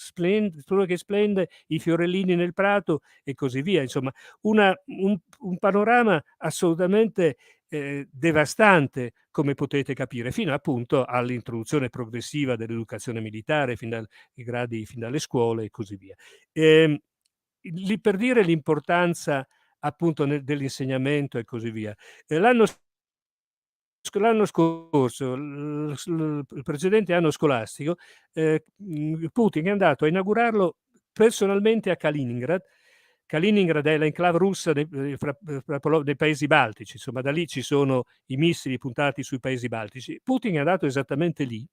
i fiorellini nel prato e così via. Insomma, un panorama assolutamente devastante, come potete capire, fino appunto all'introduzione progressiva dell'educazione militare, fin dalle scuole e così via. Lì per dire l'importanza appunto dell'insegnamento e così via. L'anno scorso, il precedente anno scolastico, Putin è andato a inaugurarlo personalmente a Kaliningrad. Kaliningrad è l'enclave russa dei paesi baltici, insomma da lì ci sono i missili puntati sui paesi baltici. Putin è andato esattamente lì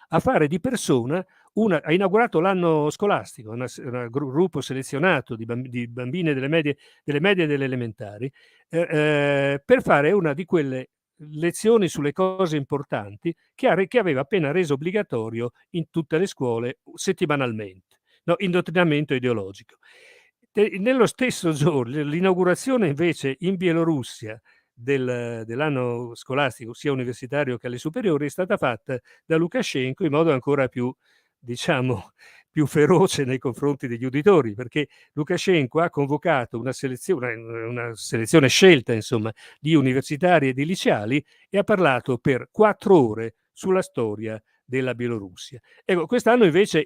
a fare di persona ha inaugurato l'anno scolastico, un gruppo selezionato di bambine delle medie e delle elementari, per fare una di quelle lezioni sulle cose importanti che aveva appena reso obbligatorio in tutte le scuole settimanalmente, no, indottrinamento ideologico. Nello stesso giorno, l'inaugurazione invece in Bielorussia dell'anno scolastico, sia universitario che alle superiori, è stata fatta da Lukashenko in modo ancora più, diciamo, più feroce nei confronti degli uditori, perché Lukashenko ha convocato una selezione scelta, insomma, di universitari e di liceali e ha parlato per 4 ore sulla storia della Bielorussia. Ecco, quest'anno invece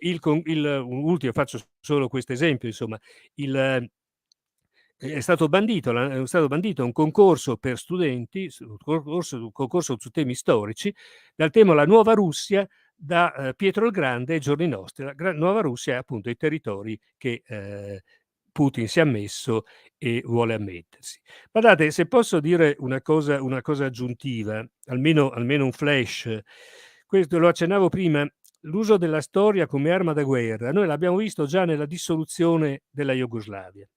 faccio solo questo esempio, insomma, è stato bandito un concorso per studenti, un concorso su temi storici, dal tema La Nuova Russia, da Pietro il Grande ai giorni nostri. La Nuova Russia è appunto i territori che Putin si è ammesso e vuole ammettersi. Guardate, se posso dire una cosa aggiuntiva, almeno un flash, questo lo accennavo prima, l'uso della storia come arma da guerra, noi l'abbiamo visto già nella dissoluzione della Jugoslavia.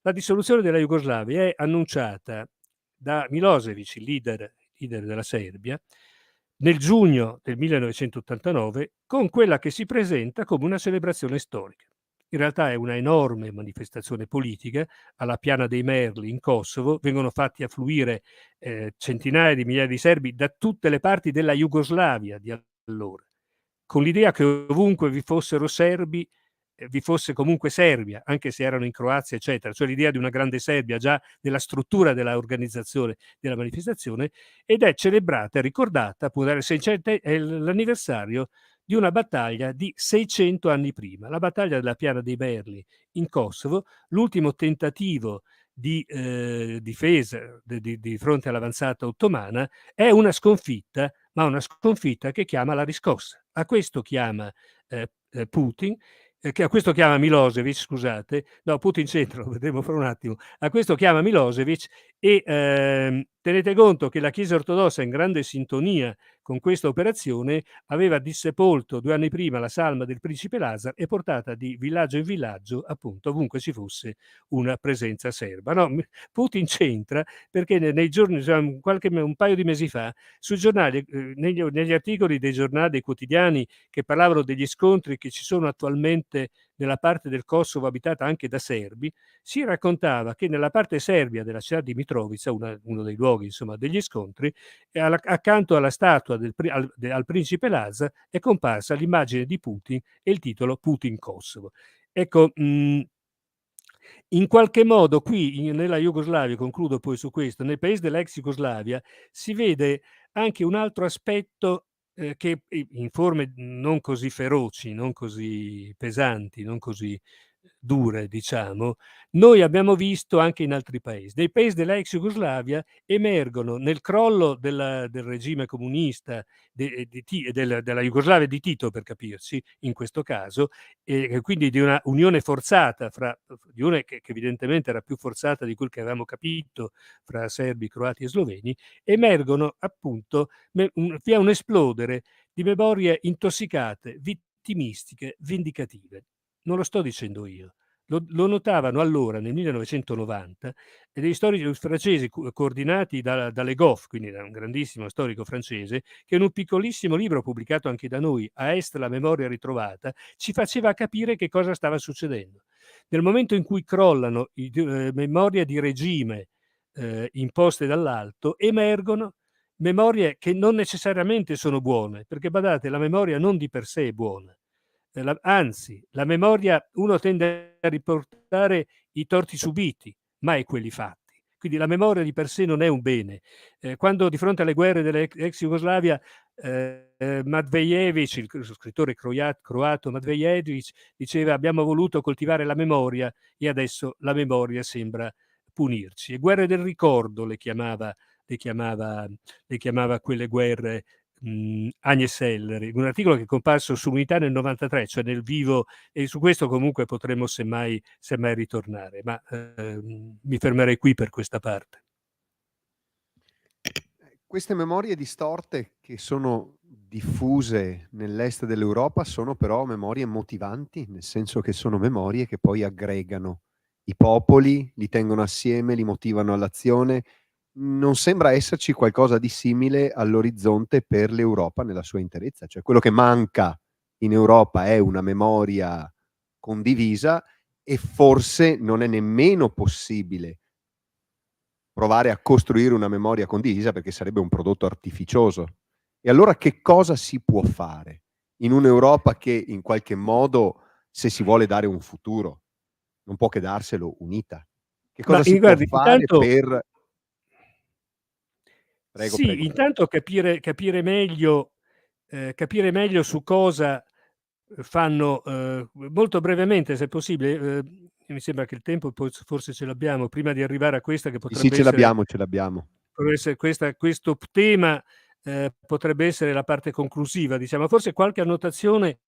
La dissoluzione della Jugoslavia è annunciata da Milosevic, il leader della Serbia, nel giugno del 1989, con quella che si presenta come una celebrazione storica. In realtà è una enorme manifestazione politica alla Piana dei Merli in Kosovo, vengono fatti affluire centinaia di migliaia di serbi da tutte le parti della Jugoslavia di allora, con l'idea che ovunque vi fossero serbi vi fosse comunque Serbia, anche se erano in Croazia, eccetera, cioè l'idea di una grande Serbia già nella struttura dell'organizzazione della manifestazione, ed è celebrata e ricordata, è l'anniversario di una battaglia di 600 anni prima, la battaglia della Piana dei Merli in Kosovo, l'ultimo tentativo di difesa di fronte all'avanzata ottomana, è una sconfitta, ma una sconfitta che chiama la riscossa. A questo chiama Putin, che a questo chiama Milosevic, scusate, no, Putin c'entra, lo vedremo fra un attimo, a questo chiama Milosevic e tenete conto che la Chiesa ortodossa, in grande sintonia con questa operazione, aveva dissepolto 2 anni prima la salma del principe Lazar e portata di villaggio in villaggio, appunto, ovunque ci fosse una presenza serba. No, Putin c'entra perché nei giorni, un paio di mesi fa, sui giornali, negli articoli dei giornali, dei quotidiani che parlavano degli scontri che ci sono attualmente nella parte del Kosovo abitata anche da serbi, si raccontava che nella parte serbia della città di Mitrovica, uno dei luoghi insomma, degli scontri, accanto alla statua al principe Lazar è comparsa l'immagine di Putin e il titolo Putin Kosovo. Ecco, in qualche modo qui nella Jugoslavia, concludo poi su questo, nel paese dell'ex Jugoslavia si vede anche un altro aspetto che in forme non così feroci, non così pesanti, non così dure, diciamo, noi abbiamo visto anche in altri paesi. Nei paesi dell'ex Jugoslavia emergono nel crollo del regime comunista della Jugoslavia di Tito, per capirci, in questo caso, e quindi di una unione forzata di una che evidentemente era più forzata di quel che avevamo capito fra serbi, croati e sloveni, emergono appunto via un esplodere di memorie intossicate, vittimistiche, vendicative. Non lo sto dicendo io. Lo notavano allora, nel 1990, degli storici francesi coordinati da Le Goff, quindi da un grandissimo storico francese, che in un piccolissimo libro pubblicato anche da noi, A Est la memoria ritrovata, ci faceva capire che cosa stava succedendo. Nel momento in cui crollano memorie di regime imposte dall'alto, emergono memorie che non necessariamente sono buone, perché badate, la memoria non di per sé è buona. Anzi, la memoria, uno tende a riportare i torti subiti, mai quelli fatti. Quindi la memoria di per sé non è un bene. Quando di fronte alle guerre dell'ex Jugoslavia, Matvejevic, il scrittore croato Matvejevic, diceva abbiamo voluto coltivare la memoria e adesso la memoria sembra punirci. E guerre del ricordo le chiamava quelle guerre Agnes Heller, un articolo che è comparso su Unità nel 93, cioè nel vivo, e su questo comunque potremmo semmai ritornare, ma mi fermerei qui per questa parte. Queste memorie distorte che sono diffuse nell'est dell'Europa sono però memorie motivanti, nel senso che sono memorie che poi aggregano i popoli, li tengono assieme, li motivano all'azione. Non sembra esserci qualcosa di simile all'orizzonte per l'Europa nella sua interezza, cioè quello che manca in Europa è una memoria condivisa e forse non è nemmeno possibile provare a costruire una memoria condivisa perché sarebbe un prodotto artificioso. E allora che cosa si può fare in un'Europa che in qualche modo, se si vuole dare un futuro, non può che darselo unita? Che cosa si può Guardi, fare per... Prego, sì, prego. intanto capire meglio su cosa fanno, molto brevemente se possibile, mi sembra che il tempo poi forse ce l'abbiamo, prima di arrivare a questa che Sì, potrebbe ce essere l'abbiamo, ce l'abbiamo. questo tema, potrebbe essere la parte conclusiva, diciamo. Forse qualche annotazione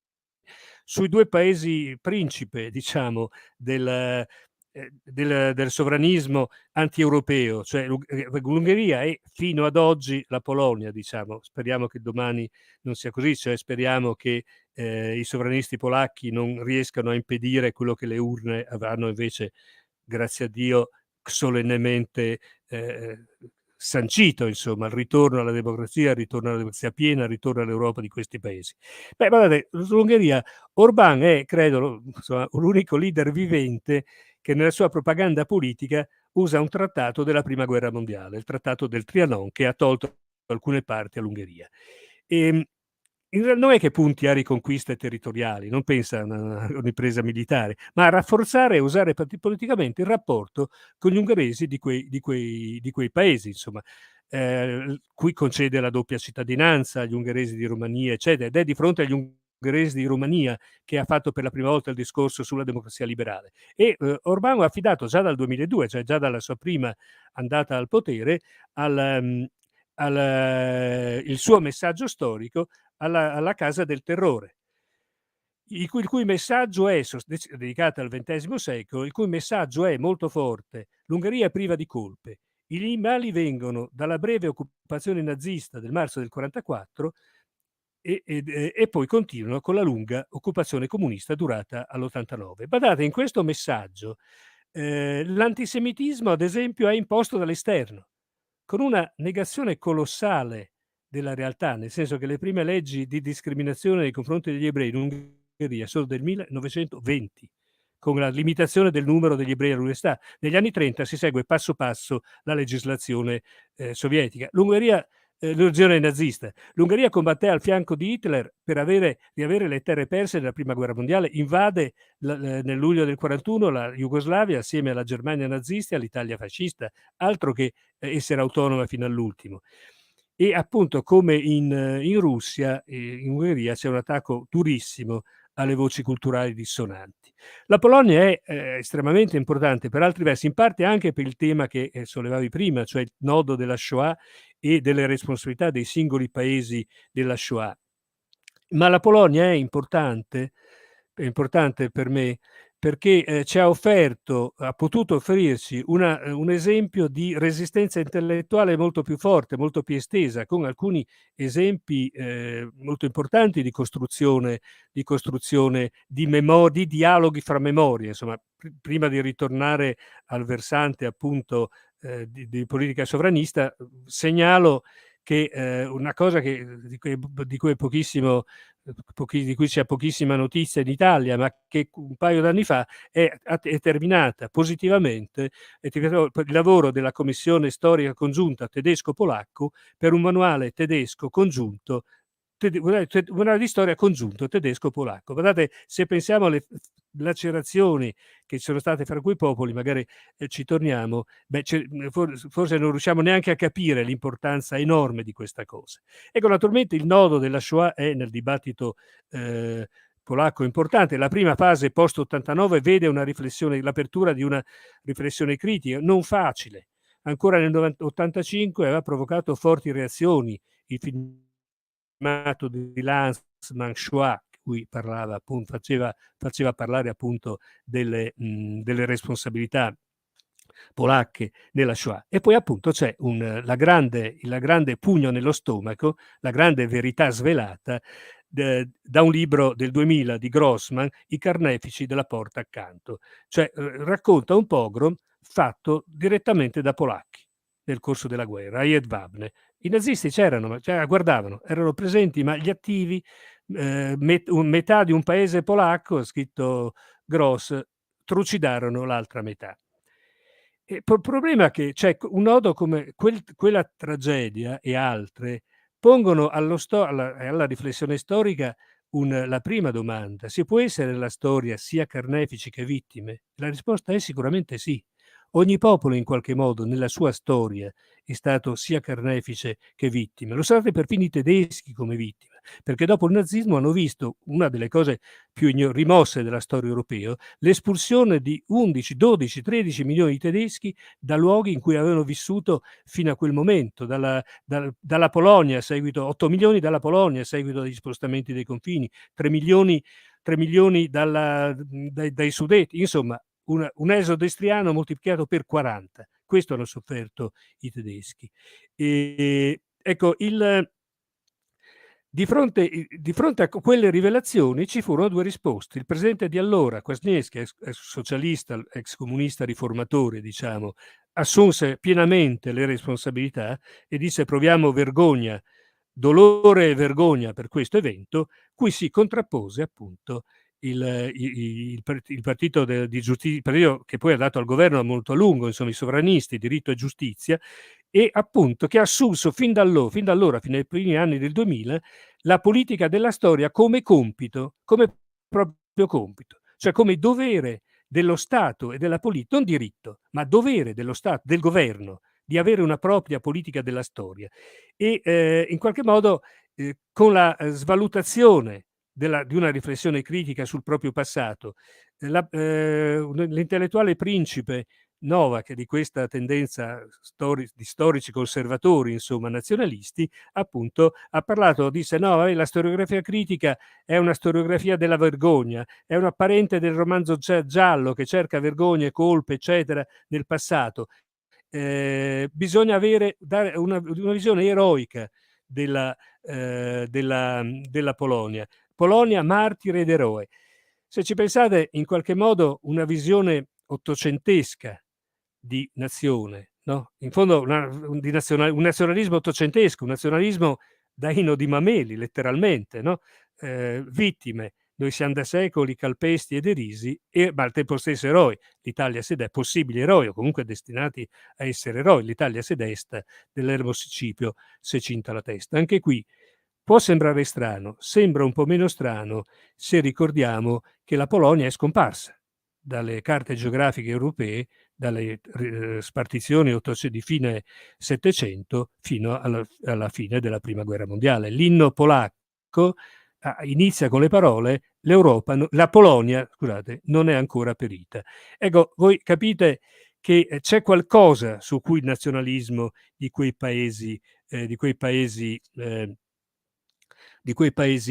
sui 2 paesi principe, diciamo, del sovranismo anti-europeo, cioè l'Ungheria e fino ad oggi la Polonia, diciamo. Speriamo che domani non sia così, cioè speriamo che i sovranisti polacchi non riescano a impedire quello che le urne avranno invece, grazie a Dio, solennemente sancito, insomma, il ritorno alla democrazia piena, il ritorno all'Europa di questi paesi. Beh, guardate, l'Ungheria, Orbán è, credo, insomma, l'unico leader vivente che nella sua propaganda politica usa un trattato della Prima Guerra Mondiale, il trattato del Trianon, che ha tolto alcune parti all'Ungheria. Non è che punti a riconquiste territoriali, non pensa a un'impresa militare, ma a rafforzare e usare politicamente il rapporto con gli ungheresi di quei paesi, insomma. Cui concede la doppia cittadinanza agli ungheresi di Romania, eccetera, ed è di fronte agli ungheresi di Romania che ha fatto per la prima volta il discorso sulla democrazia liberale. E Orbán ha affidato già dal 2002, cioè già dalla sua prima andata al potere, il suo messaggio storico alla Casa del Terrore, il cui messaggio è dedicato al XX secolo, il cui messaggio è molto forte: l'Ungheria è priva di colpe, i mali vengono dalla breve occupazione nazista del marzo del 44 e poi continuano con la lunga occupazione comunista durata all'89. Badate, in questo messaggio l'antisemitismo, ad esempio, è imposto dall'esterno, con una negazione colossale della realtà, nel senso che le prime leggi di discriminazione nei confronti degli ebrei in Ungheria sono del 1920, con la limitazione del numero degli ebrei all'università. Negli anni 30 si segue passo passo la legislazione sovietica. L'Unione nazista. L'Ungheria combatté al fianco di Hitler per riavere le terre perse nella Prima Guerra Mondiale, invade nel luglio del 41 la Jugoslavia assieme alla Germania nazista e all'Italia fascista, altro che essere autonoma fino all'ultimo. E appunto come in Russia, in Ungheria c'è un attacco durissimo alle voci culturali dissonanti. La Polonia è estremamente importante per altri versi, in parte anche per il tema che sollevavi prima, cioè il nodo della Shoah e delle responsabilità dei singoli paesi della Shoah. Ma la Polonia è importante per me perché ci ha potuto offrirci un esempio di resistenza intellettuale molto più forte, molto più estesa, con alcuni esempi molto importanti di costruzione di dialoghi fra memorie. Insomma, prima di ritornare al versante appunto di politica sovranista, segnalo che una cosa di cui c'è pochissima notizia in Italia, ma che un paio d'anni fa è terminata positivamente, il lavoro della Commissione Storica Congiunta Tedesco-Polacco per un manuale tedesco congiunto, un manuale di storia congiunto tedesco-polacco. Guardate, se pensiamo alle lacerazioni che ci sono state fra quei popoli, magari ci torniamo, forse non riusciamo neanche a capire l'importanza enorme di questa cosa. Ecco, naturalmente il nodo della Shoah è nel dibattito polacco importante. La prima fase post-89 vede l'apertura di una riflessione critica, non facile. Ancora nel 1985 aveva provocato forti reazioni il filmato di Lanzmann, Shoah, cui parlava appunto, faceva parlare appunto delle responsabilità polacche nella Shoah. E poi appunto c'è la grande pugno nello stomaco, la grande verità svelata da un libro del 2000 di Grossman, I carnefici della porta accanto. Cioè racconta un pogrom fatto direttamente da polacchi nel corso della guerra, a Jedwabne. I nazisti c'erano, guardavano, erano presenti, ma gli attivi, metà di un paese polacco, ha scritto Gross, trucidarono l'altra metà. Il problema è che c'è un nodo come quella tragedia e altre pongono alla riflessione storica la prima domanda: si può essere nella storia sia carnefici che vittime? La risposta è sicuramente sì. Ogni popolo in qualche modo nella sua storia è stato sia carnefice che vittima. Lo sono stati perfino i tedeschi come vittime, perché dopo il nazismo hanno visto una delle cose più rimosse della storia europea, l'espulsione di 11, 12, 13 milioni di tedeschi da luoghi in cui avevano vissuto fino a quel momento, dalla Polonia, 8 milioni dalla Polonia a seguito degli spostamenti dei confini, 3 milioni dai Sudeti, insomma un esodo istriano moltiplicato per 40. Questo hanno sofferto i tedeschi. Ecco, di fronte a quelle rivelazioni ci furono due risposte. Il presidente di allora, Kwasniewski, ex socialista, ex comunista riformatore, diciamo, assunse pienamente le responsabilità e disse: proviamo vergogna, dolore e vergogna per questo evento, cui si contrappose appunto il partito di giustizia, partito che poi ha dato al governo molto a lungo, insomma, i sovranisti, diritto e giustizia, e appunto che ha assunto fin da allora, fino ai primi anni del 2000, la politica della storia come compito, come proprio compito, cioè come dovere dello Stato e della politica, non diritto, ma dovere dello Stato, del governo, di avere una propria politica della storia. E in qualche modo con la svalutazione di una riflessione critica sul proprio passato, l'intellettuale principe Novak, di questa tendenza di storici conservatori, insomma nazionalisti, appunto ha parlato, disse no, la storiografia critica è una storiografia della vergogna, è una parente del romanzo giallo che cerca vergogne, colpe, eccetera, nel passato. Bisogna dare una visione eroica della Polonia. Polonia martire ed eroe. Se ci pensate, in qualche modo una visione ottocentesca di nazione, no? In fondo un nazionalismo ottocentesco, un nazionalismo da Ino di Mameli, letteralmente, no? Vittime, Noi siamo da secoli calpesti e derisi, ma al tempo stesso eroi. L'Italia sede possibili eroi, o comunque destinati a essere eroi. L'Italia sedesta dell'Ermo Scipio se cinta la testa. Anche qui può sembrare strano, sembra un po' meno strano se ricordiamo che la Polonia è scomparsa dalle carte geografiche europee, dalle spartizioni di fine Settecento fino alla fine della Prima Guerra Mondiale. L'inno polacco inizia con le parole la Polonia, scusate, non è ancora perita. Ecco, voi capite che c'è qualcosa su cui il nazionalismo di quei paesi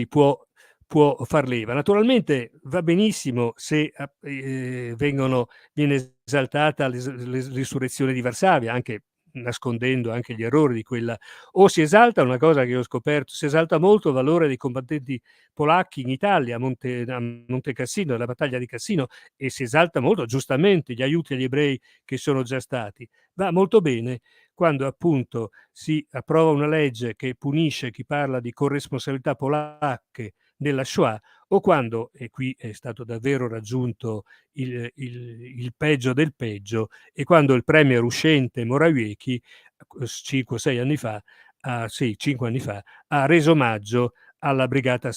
può far leva. Naturalmente va benissimo se viene esaltata l'insurrezione di Varsavia, anche nascondendo anche gli errori di quella, o si esalta una cosa che ho scoperto, si esalta molto il valore dei combattenti polacchi in Italia, a Monte Cassino, nella battaglia di Cassino, e si esalta molto giustamente gli aiuti agli ebrei che sono già stati. Va molto bene quando appunto si approva una legge che punisce chi parla di corresponsabilità polacche nella Shoah, o quando, e qui è stato davvero raggiunto il peggio del peggio, e quando il premier uscente Morawiecki 5 anni fa ha reso omaggio alla brigata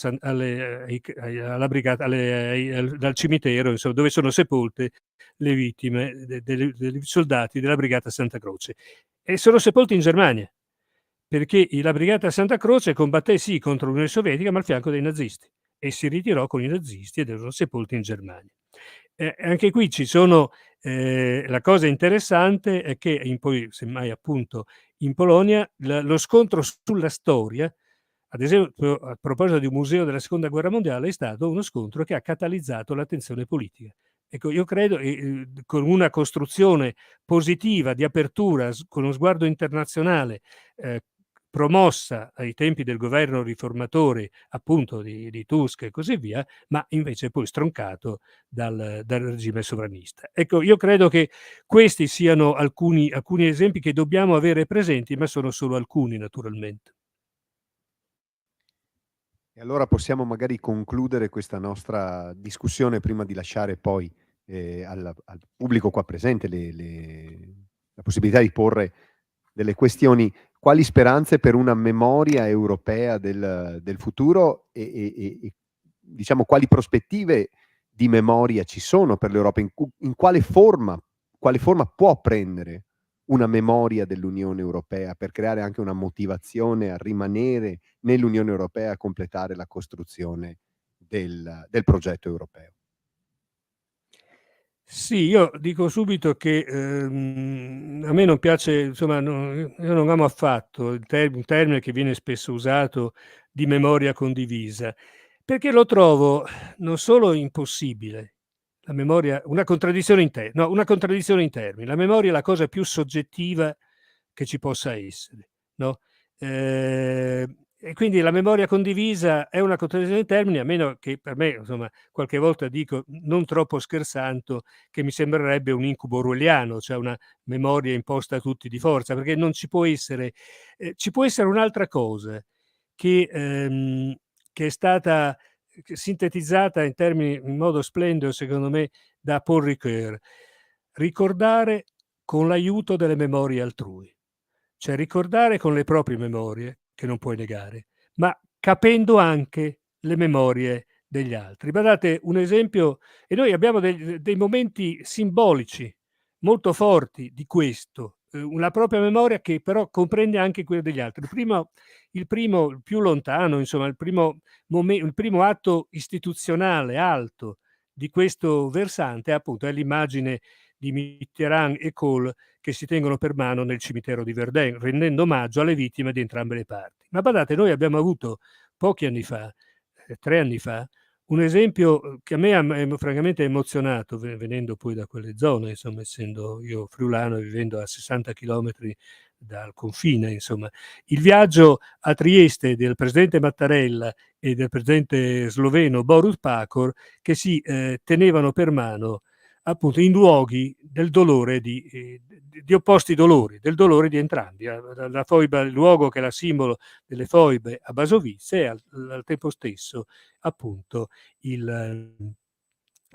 dal cimitero, insomma, dove sono sepolte le vittime dei soldati della brigata Santa Croce, e sono sepolti in Germania, perché la brigata Santa Croce combatté sì contro l'Unione Sovietica, ma al fianco dei nazisti, e si ritirò con i nazisti ed erano sepolti in Germania. Anche qui ci sono, la cosa interessante è che semmai appunto in Polonia lo scontro sulla storia, ad esempio a proposito di un museo della seconda guerra mondiale, è stato uno scontro che ha catalizzato l'attenzione politica. Ecco, io credo, con una costruzione positiva di apertura, con uno sguardo internazionale, promossa ai tempi del governo riformatore appunto di Tusk e così via, ma invece poi stroncato dal regime sovranista. Ecco, io credo che questi siano alcuni esempi che dobbiamo avere presenti, ma sono solo alcuni, naturalmente. E allora possiamo magari concludere questa nostra discussione prima di lasciare poi al pubblico qua presente la possibilità di porre delle questioni. Quali speranze per una memoria europea del futuro e diciamo quali prospettive di memoria ci sono per l'Europa? In quale forma può prendere una memoria dell'Unione Europea per creare anche una motivazione a rimanere nell'Unione Europea, a completare la costruzione del progetto europeo? Sì, io dico subito che a me non piace, insomma, io non amo affatto un termine che viene spesso usato, di memoria condivisa, perché lo trovo non solo impossibile, la memoria, una contraddizione in termini. La memoria è la cosa più soggettiva che ci possa essere, no? E quindi la memoria condivisa è una contraddizione in termini, a meno che per me, insomma, qualche volta dico, non troppo scherzando, che mi sembrerebbe un incubo orwelliano, cioè una memoria imposta a tutti di forza, perché non ci può essere, ci può essere un'altra cosa che è stata sintetizzata in modo splendido, secondo me, da Paul Ricoeur: ricordare con l'aiuto delle memorie altrui. Cioè ricordare con le proprie memorie, che non puoi negare, ma capendo anche le memorie degli altri. Guardate, un esempio, e noi abbiamo dei momenti simbolici molto forti di questo, una propria memoria che però comprende anche quella degli altri. Il più lontano, insomma, il primo atto istituzionale alto di questo versante, appunto, è l'immagine di Mitterrand e Kohl che si tengono per mano nel cimitero di Verdun, rendendo omaggio alle vittime di entrambe le parti. Ma badate, noi abbiamo avuto pochi anni fa, 3 anni fa, un esempio che a me ha francamente emozionato, venendo poi da quelle zone, insomma, essendo io friulano e vivendo a 60 chilometri dal confine, insomma. Il viaggio a Trieste del presidente Mattarella e del presidente sloveno Borut Pahor, che si tenevano per mano appunto in luoghi del dolore di opposti dolori, del dolore di entrambi. La foiba, il luogo che era simbolo delle foibe a Basovizza, e al tempo stesso appunto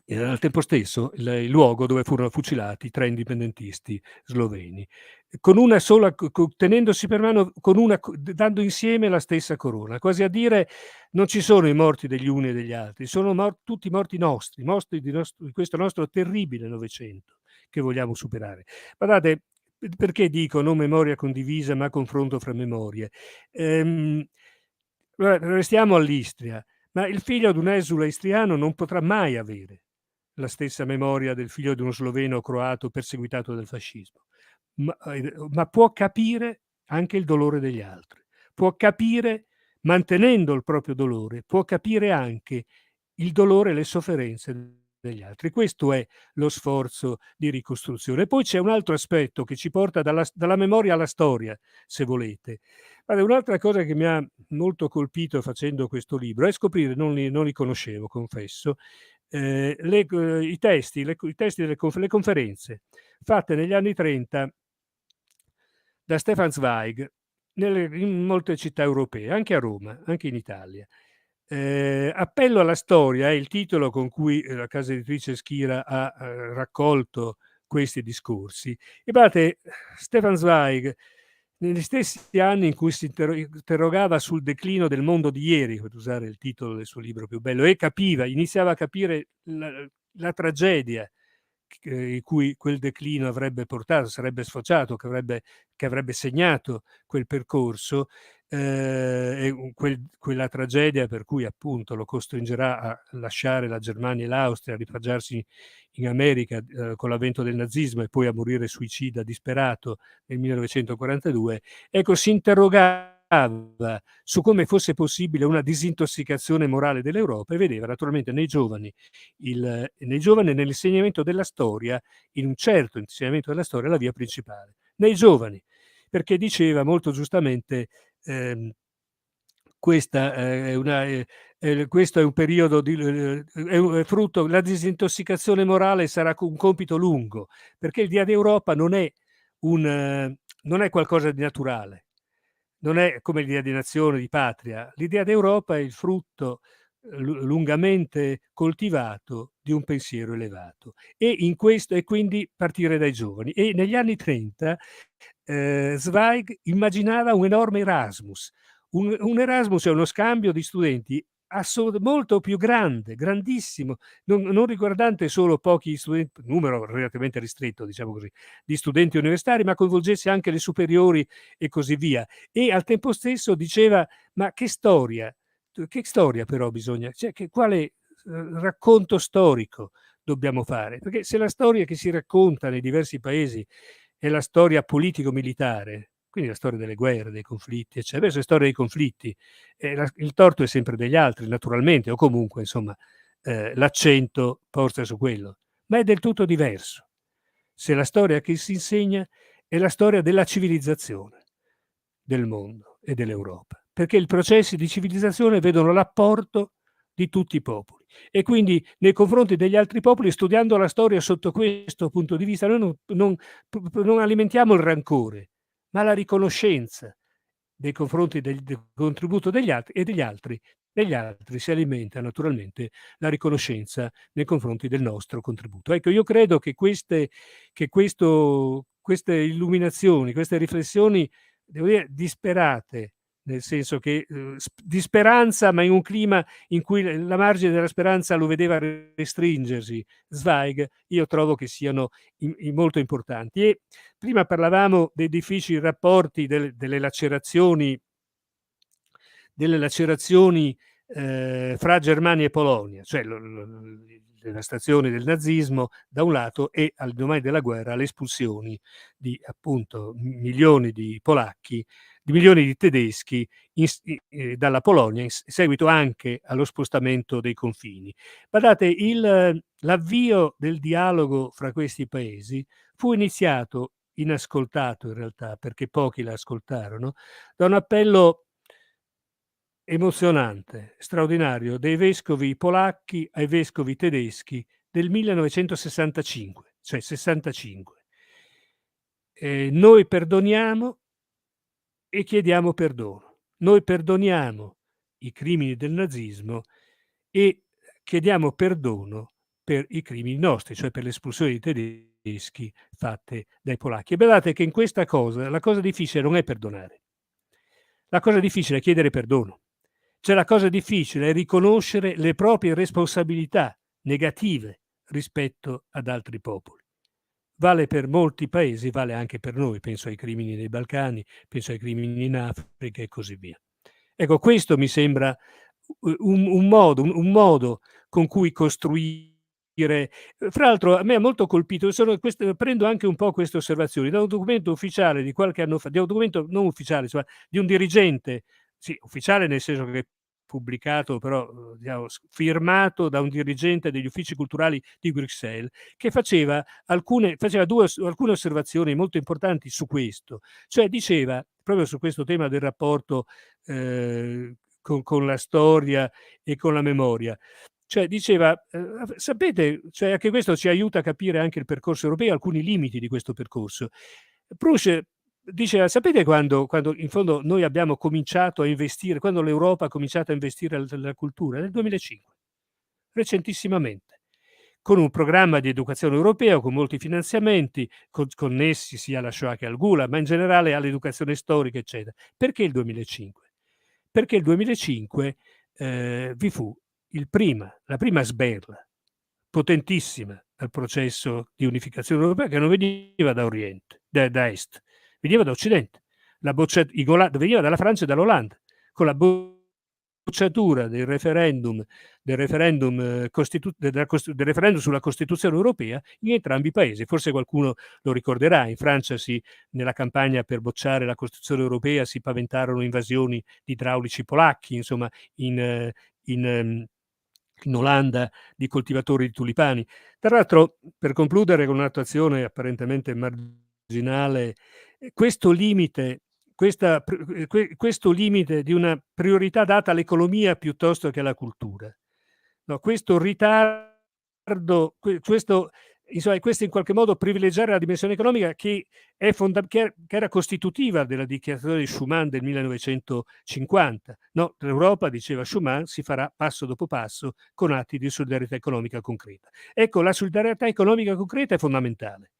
al tempo stesso il luogo dove furono fucilati 3 indipendentisti sloveni, con una sola tenendosi per mano, con una dando insieme la stessa corona, quasi a dire: non ci sono i morti degli uni e degli altri, sono tutti morti nostri, di questo nostro terribile Novecento che vogliamo superare. Guardate, perché dico non memoria condivisa, ma confronto fra memorie? Restiamo all'Istria, ma il figlio di un esule istriano non potrà mai avere la stessa memoria del figlio di uno sloveno o croato perseguitato dal fascismo, ma può capire anche il dolore degli altri, può capire, mantenendo il proprio dolore, può capire anche il dolore e le sofferenze degli altri. Questo è lo sforzo di ricostruzione. Poi c'è un altro aspetto che ci porta dalla memoria alla storia, se volete. Guarda, un'altra cosa che mi ha molto colpito facendo questo libro è scoprire, non li conoscevo, confesso, i testi delle le conferenze fatte negli anni 30 da Stefan Zweig in molte città europee, anche a Roma, anche in Italia. Appello alla storia è il titolo con cui la casa editrice Schira ha raccolto questi discorsi. E guardate, Stefan Zweig, negli stessi anni in cui si interrogava sul declino del mondo di ieri, per usare il titolo del suo libro più bello, e iniziava a capire la tragedia in cui quel declino avrebbe portato, sarebbe sfociato, che avrebbe segnato quel percorso, e quella tragedia per cui appunto lo costringerà a lasciare la Germania e l'Austria, a rifugiarsi in America con l'avvento del nazismo e poi a morire suicida disperato nel 1942. Ecco, si interrogava su come fosse possibile una disintossicazione morale dell'Europa e vedeva naturalmente nei giovani nell'insegnamento della storia, in un certo insegnamento della storia, la via principale. Nei giovani, perché diceva molto giustamente questa è questo è un periodo è frutto, la disintossicazione morale sarà un compito lungo, perché il Dia d'Europa non è qualcosa di naturale, non è come l'idea di nazione, di patria. L'idea d'Europa è il frutto lungamente coltivato di un pensiero elevato, e quindi partire dai giovani. E negli anni 30 Zweig immaginava un enorme Erasmus. Un Erasmus è uno scambio di studenti molto più grande, grandissimo, non riguardante solo pochi studenti, numero relativamente ristretto, diciamo così, di studenti universitari, ma coinvolgesse anche le superiori e così via. E al tempo stesso diceva: ma che storia però bisogna, cioè quale racconto storico dobbiamo fare? Perché se la storia che si racconta nei diversi paesi è la storia politico-militare, quindi la storia delle guerre, dei conflitti, eccetera, adesso è storia dei conflitti, il torto è sempre degli altri, naturalmente, o comunque, insomma, l'accento posta su quello, ma è del tutto diverso se la storia che si insegna è la storia della civilizzazione del mondo e dell'Europa, perché i processi di civilizzazione vedono l'apporto di tutti i popoli, e quindi nei confronti degli altri popoli, studiando la storia sotto questo punto di vista, noi non alimentiamo il rancore, ma la riconoscenza nei confronti del contributo degli altri, e degli altri si alimenta naturalmente la riconoscenza nei confronti del nostro contributo. Ecco, io credo che queste illuminazioni, queste riflessioni, devo dire, disperate, nel senso che di speranza, ma in un clima in cui la margine della speranza lo vedeva restringersi, Zweig, io trovo che siano molto importanti. E prima parlavamo dei difficili rapporti, delle lacerazioni fra Germania e Polonia, cioè le devastazioni del nazismo da un lato, e all'indomani della guerra le espulsioni di appunto milioni di polacchi, di milioni di tedeschi dalla Polonia, in seguito anche allo spostamento dei confini. Guardate, l'avvio del dialogo fra questi paesi fu iniziato, inascoltato in realtà, perché pochi l'ascoltarono, da un appello emozionante, straordinario, dei vescovi polacchi ai vescovi tedeschi del 1965, cioè 65. Noi perdoniamo e chiediamo perdono. Noi perdoniamo i crimini del nazismo e chiediamo perdono per i crimini nostri, cioè per l'espulsione dei tedeschi fatte dai polacchi. E badate che in questa cosa la cosa difficile non è perdonare, la cosa difficile è chiedere perdono. Cioè la cosa difficile è riconoscere le proprie responsabilità negative rispetto ad altri popoli. Vale per molti paesi, vale anche per noi, penso ai crimini nei Balcani, penso ai crimini in Africa e così via. Ecco, questo mi sembra un modo con cui costruire. Fra l'altro a me ha molto colpito, prendo anche un po' queste osservazioni da un documento ufficiale di qualche anno fa, di un documento non ufficiale, insomma, di un dirigente, sì, ufficiale nel senso che pubblicato, però diciamo, firmato da un dirigente degli uffici culturali di Bruxelles, che faceva alcune osservazioni molto importanti su questo. Cioè diceva, proprio su questo tema del rapporto con la storia e con la memoria, cioè diceva, sapete, cioè anche questo ci aiuta a capire anche il percorso europeo, alcuni limiti di questo percorso. Proust diceva, sapete quando in fondo noi abbiamo cominciato a investire, quando l'Europa ha cominciato a investire nella cultura? Nel 2005, recentissimamente, con un programma di educazione europeo, con molti finanziamenti, connessi sia alla Shoah che al Gulag, ma in generale all'educazione storica, eccetera. Perché il 2005? Perché il 2005 vi fu la prima sberla potentissima al processo di unificazione europea, che non veniva da Oriente, da Est, veniva da Occidente. Veniva dalla Francia e dall'Olanda, con la bocciatura del referendum sulla Costituzione europea in entrambi i paesi. Forse qualcuno lo ricorderà, in Francia nella campagna per bocciare la Costituzione europea si paventarono invasioni di idraulici polacchi, insomma in Olanda di coltivatori di tulipani. Tra l'altro, per concludere con un'attuazione apparentemente marginale, questo limite di una priorità data all'economia piuttosto che alla cultura, no, questo ritardo, questo in qualche modo privilegiare la dimensione economica che era costitutiva della dichiarazione di Schuman del 1950. No, l'Europa, diceva Schuman, si farà passo dopo passo con atti di solidarietà economica concreta. Ecco, la solidarietà economica concreta è fondamentale.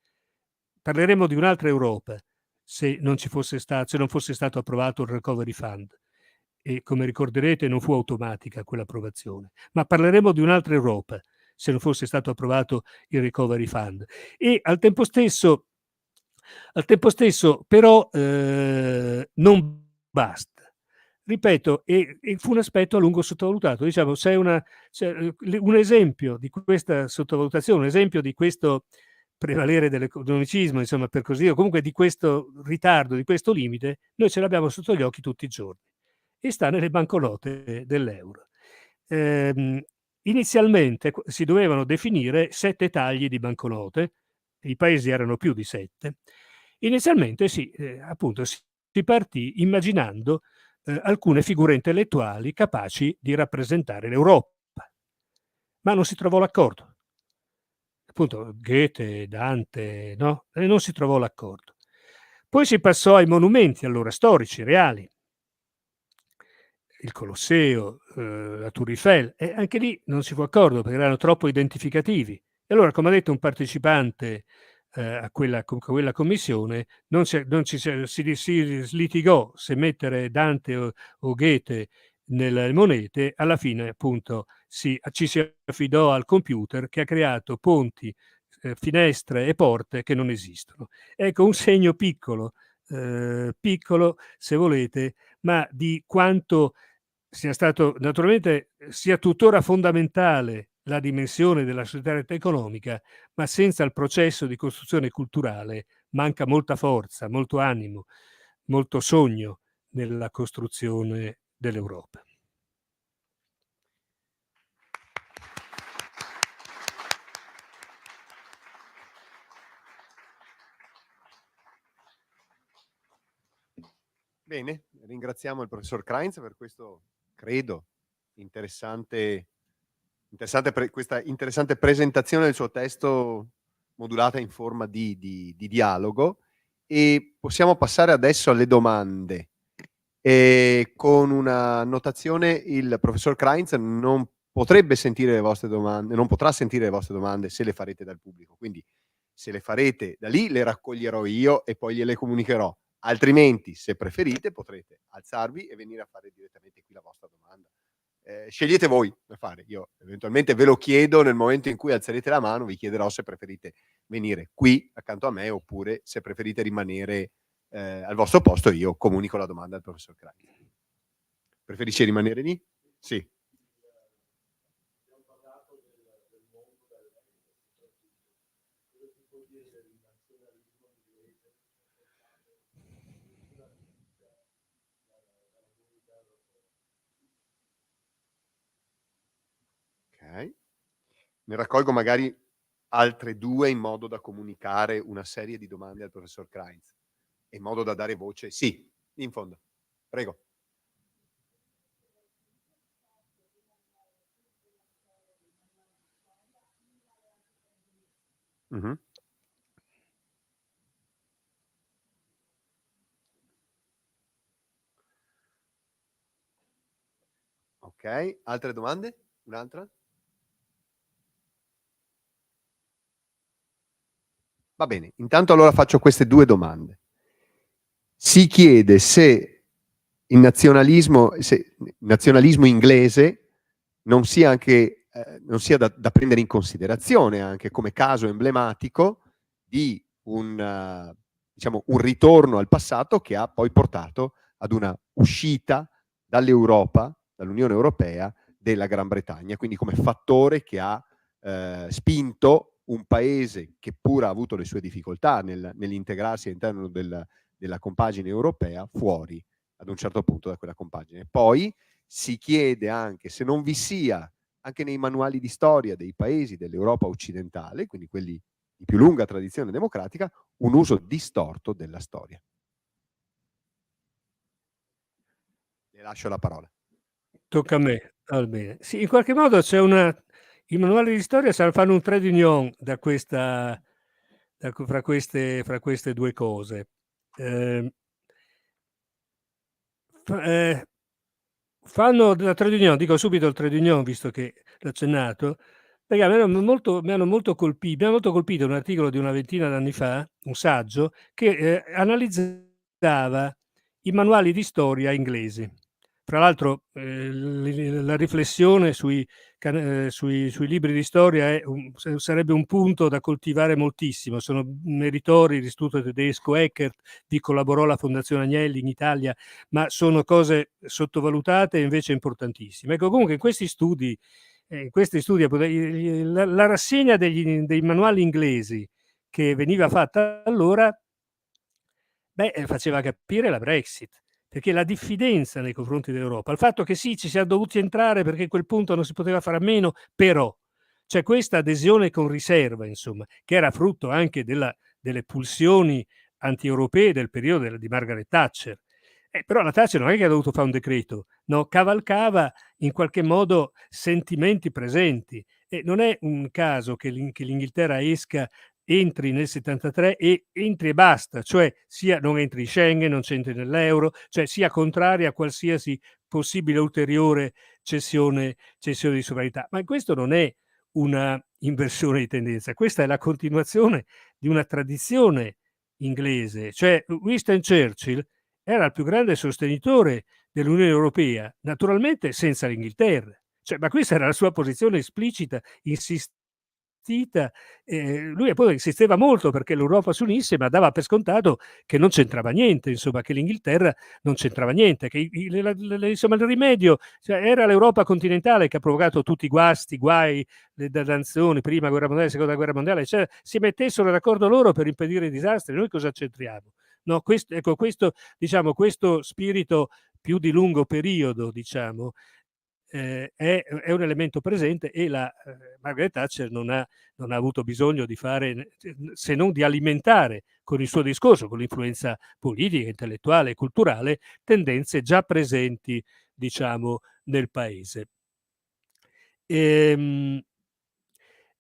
Parleremo di un'altra Europa se non fosse stato approvato il Recovery Fund. E come ricorderete non fu automatica quell'approvazione, ma parleremo di un'altra Europa se non fosse stato approvato il Recovery Fund. E al tempo stesso però non basta. Ripeto, e fu un aspetto a lungo sottovalutato. Diciamo, un esempio di questa sottovalutazione, un esempio di questo prevalere dell'economicismo, insomma, per così dire, comunque di questo ritardo, di questo limite, noi ce l'abbiamo sotto gli occhi tutti i giorni e sta nelle banconote dell'euro. Inizialmente si dovevano definire 7 tagli di banconote, i paesi erano più di 7. Inizialmente appunto si partì immaginando alcune figure intellettuali capaci di rappresentare l'Europa, ma non si trovò l'accordo. Appunto Goethe, Dante, no? E non si trovò l'accordo. Poi si passò ai monumenti, allora storici, reali. Il Colosseo, la Tour Eiffel, e anche lì non si fu d'accordo perché erano troppo identificativi. E allora, come ha detto un partecipante a quella commissione, si litigò se mettere Dante o Goethe nelle monete. Alla fine, appunto, ci si affidò al computer che ha creato ponti, finestre e porte che non esistono. Ecco, un segno piccolo se volete, ma di quanto sia stato, naturalmente, sia tuttora fondamentale la dimensione della solidarietà economica, ma senza il processo di costruzione culturale manca molta forza, molto animo, molto sogno nella costruzione dell'Europa. Bene, ringraziamo il professor Krainz per questo, credo, interessante questa interessante presentazione del suo testo modulata in forma di dialogo, e possiamo passare adesso alle domande. Con una notazione: il professor Krainz non potrebbe sentire le vostre domande, non potrà sentire le vostre domande se le farete dal pubblico, quindi se le farete da lì le raccoglierò io e poi gliele comunicherò, altrimenti se preferite potrete alzarvi e venire a fare direttamente qui la vostra domanda. Scegliete voi da fare, io eventualmente ve lo chiedo nel momento in cui alzerete la mano, vi chiederò se preferite venire qui accanto a me oppure se preferite rimanere al vostro posto. Io comunico la domanda al professor Krainz. Preferisce rimanere lì? Sì. Ok. Ne raccolgo magari altre 2 in modo da comunicare una serie di domande al professor Krainz, in modo da dare voce. Sì, in fondo. Prego. Mm-hmm. Ok, altre domande? Un'altra? Va bene, intanto allora faccio queste 2 domande. Si chiede se il nazionalismo inglese non sia anche non sia da prendere in considerazione anche come caso emblematico di un ritorno al passato che ha poi portato ad una uscita dall'Europa, dall'Unione Europea, della Gran Bretagna, quindi come fattore che ha spinto un paese che pur ha avuto le sue difficoltà nell'integrarsi all'interno della compagine europea fuori ad un certo punto da quella compagine. Poi si chiede anche se non vi sia anche nei manuali di storia dei paesi dell'Europa occidentale, quindi quelli di più lunga tradizione democratica, un uso distorto della storia. Le lascio la parola. Tocca a me. Bene. Sì, in qualche modo c'è i manuali di storia fanno un trade union fra queste 2 cose. Fanno la trade union, dico subito il trade union visto che l'ho accennato, perché mi hanno molto colpito un articolo di una ventina d'anni fa, un saggio, che analizzava i manuali di storia inglesi. Fra l'altro la riflessione sui libri di storia sarebbe un punto da coltivare moltissimo. Sono meritori l'Istituto Tedesco Eckert, vi collaborò la Fondazione Agnelli in Italia, ma sono cose sottovalutate e invece importantissime. Ecco, comunque in questi studi la rassegna dei manuali inglesi che veniva fatta allora faceva capire la Brexit, perché la diffidenza nei confronti dell'Europa, il fatto che sì, ci siamo dovuti entrare perché a quel punto non si poteva fare a meno, però c'è questa adesione con riserva, insomma, che era frutto anche delle pulsioni anti-europee del periodo di Margaret Thatcher. Però la Thatcher non è che ha dovuto fare un decreto, no? Cavalcava in qualche modo sentimenti presenti, e non è un caso che l'Inghilterra entri nel 73 e entri e basta, cioè sia non entri in Schengen, non c'entri nell'euro, cioè sia contraria a qualsiasi possibile ulteriore cessione di sovranità. Ma questo non è una inversione di tendenza, questa è la continuazione di una tradizione inglese. Cioè Winston Churchill era il più grande sostenitore dell'Unione Europea, naturalmente senza l'Inghilterra. Cioè, ma questa era la sua posizione esplicita, insistita. Lui poi insisteva molto perché l'Europa si unisse, ma dava per scontato che non c'entrava niente, insomma, che l'Inghilterra non c'entrava niente, che insomma, il rimedio, cioè, era l'Europa continentale che ha provocato tutti i guai, le dannazioni, prima guerra mondiale, seconda guerra mondiale, cioè, si mettessero d'accordo loro per impedire i disastri, noi cosa c'entriamo? No, questo spirito più di lungo periodo, diciamo, è un elemento presente, e Margaret Thatcher non ha avuto bisogno di fare, se non di alimentare con il suo discorso, con l'influenza politica, intellettuale e culturale, tendenze già presenti, diciamo, nel paese. Ehm,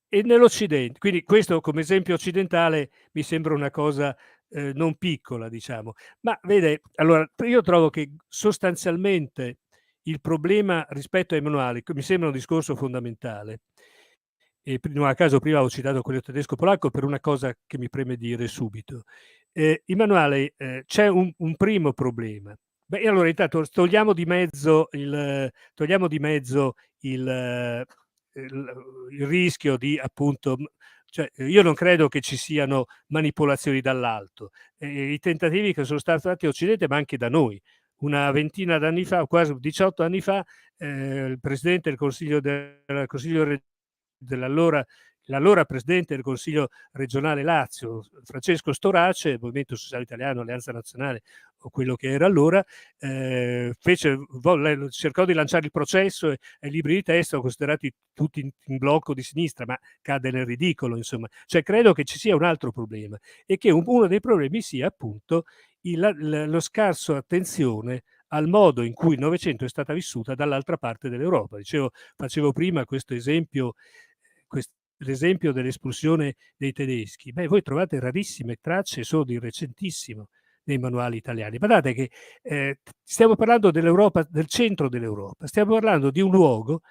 e nell'Occidente, quindi questo come esempio occidentale mi sembra una cosa non piccola, diciamo. Ma vede, allora io trovo che sostanzialmente il problema rispetto ai manuali, che mi sembra un discorso fondamentale, e non a caso prima ho citato quello tedesco-polacco per una cosa che mi preme dire subito. I manuali, c'è un primo problema. Beh, e allora intanto togliamo di mezzo il rischio di appunto, cioè io non credo che ci siano manipolazioni dall'alto. I tentativi che sono stati fatti in Occidente, ma anche da noi. Una ventina d'anni fa, quasi 18 anni fa, il presidente del Consiglio l'allora presidente del Consiglio regionale Lazio, Francesco Storace, Movimento Sociale Italiano, Alleanza Nazionale o quello che era allora, cercò di lanciare il processo e i libri di testo considerati tutti in blocco di sinistra, ma cade nel ridicolo, insomma. Cioè credo che ci sia un altro problema e che uno dei problemi sia appunto lo scarso attenzione al modo in cui il Novecento è stata vissuta dall'altra parte dell'Europa. Facevo prima questo esempio, l'esempio dell'espulsione dei tedeschi. Beh, voi trovate rarissime tracce solo di recentissimo nei manuali italiani. Guardate che stiamo parlando dell'Europa, del centro dell'Europa, stiamo parlando di un luogo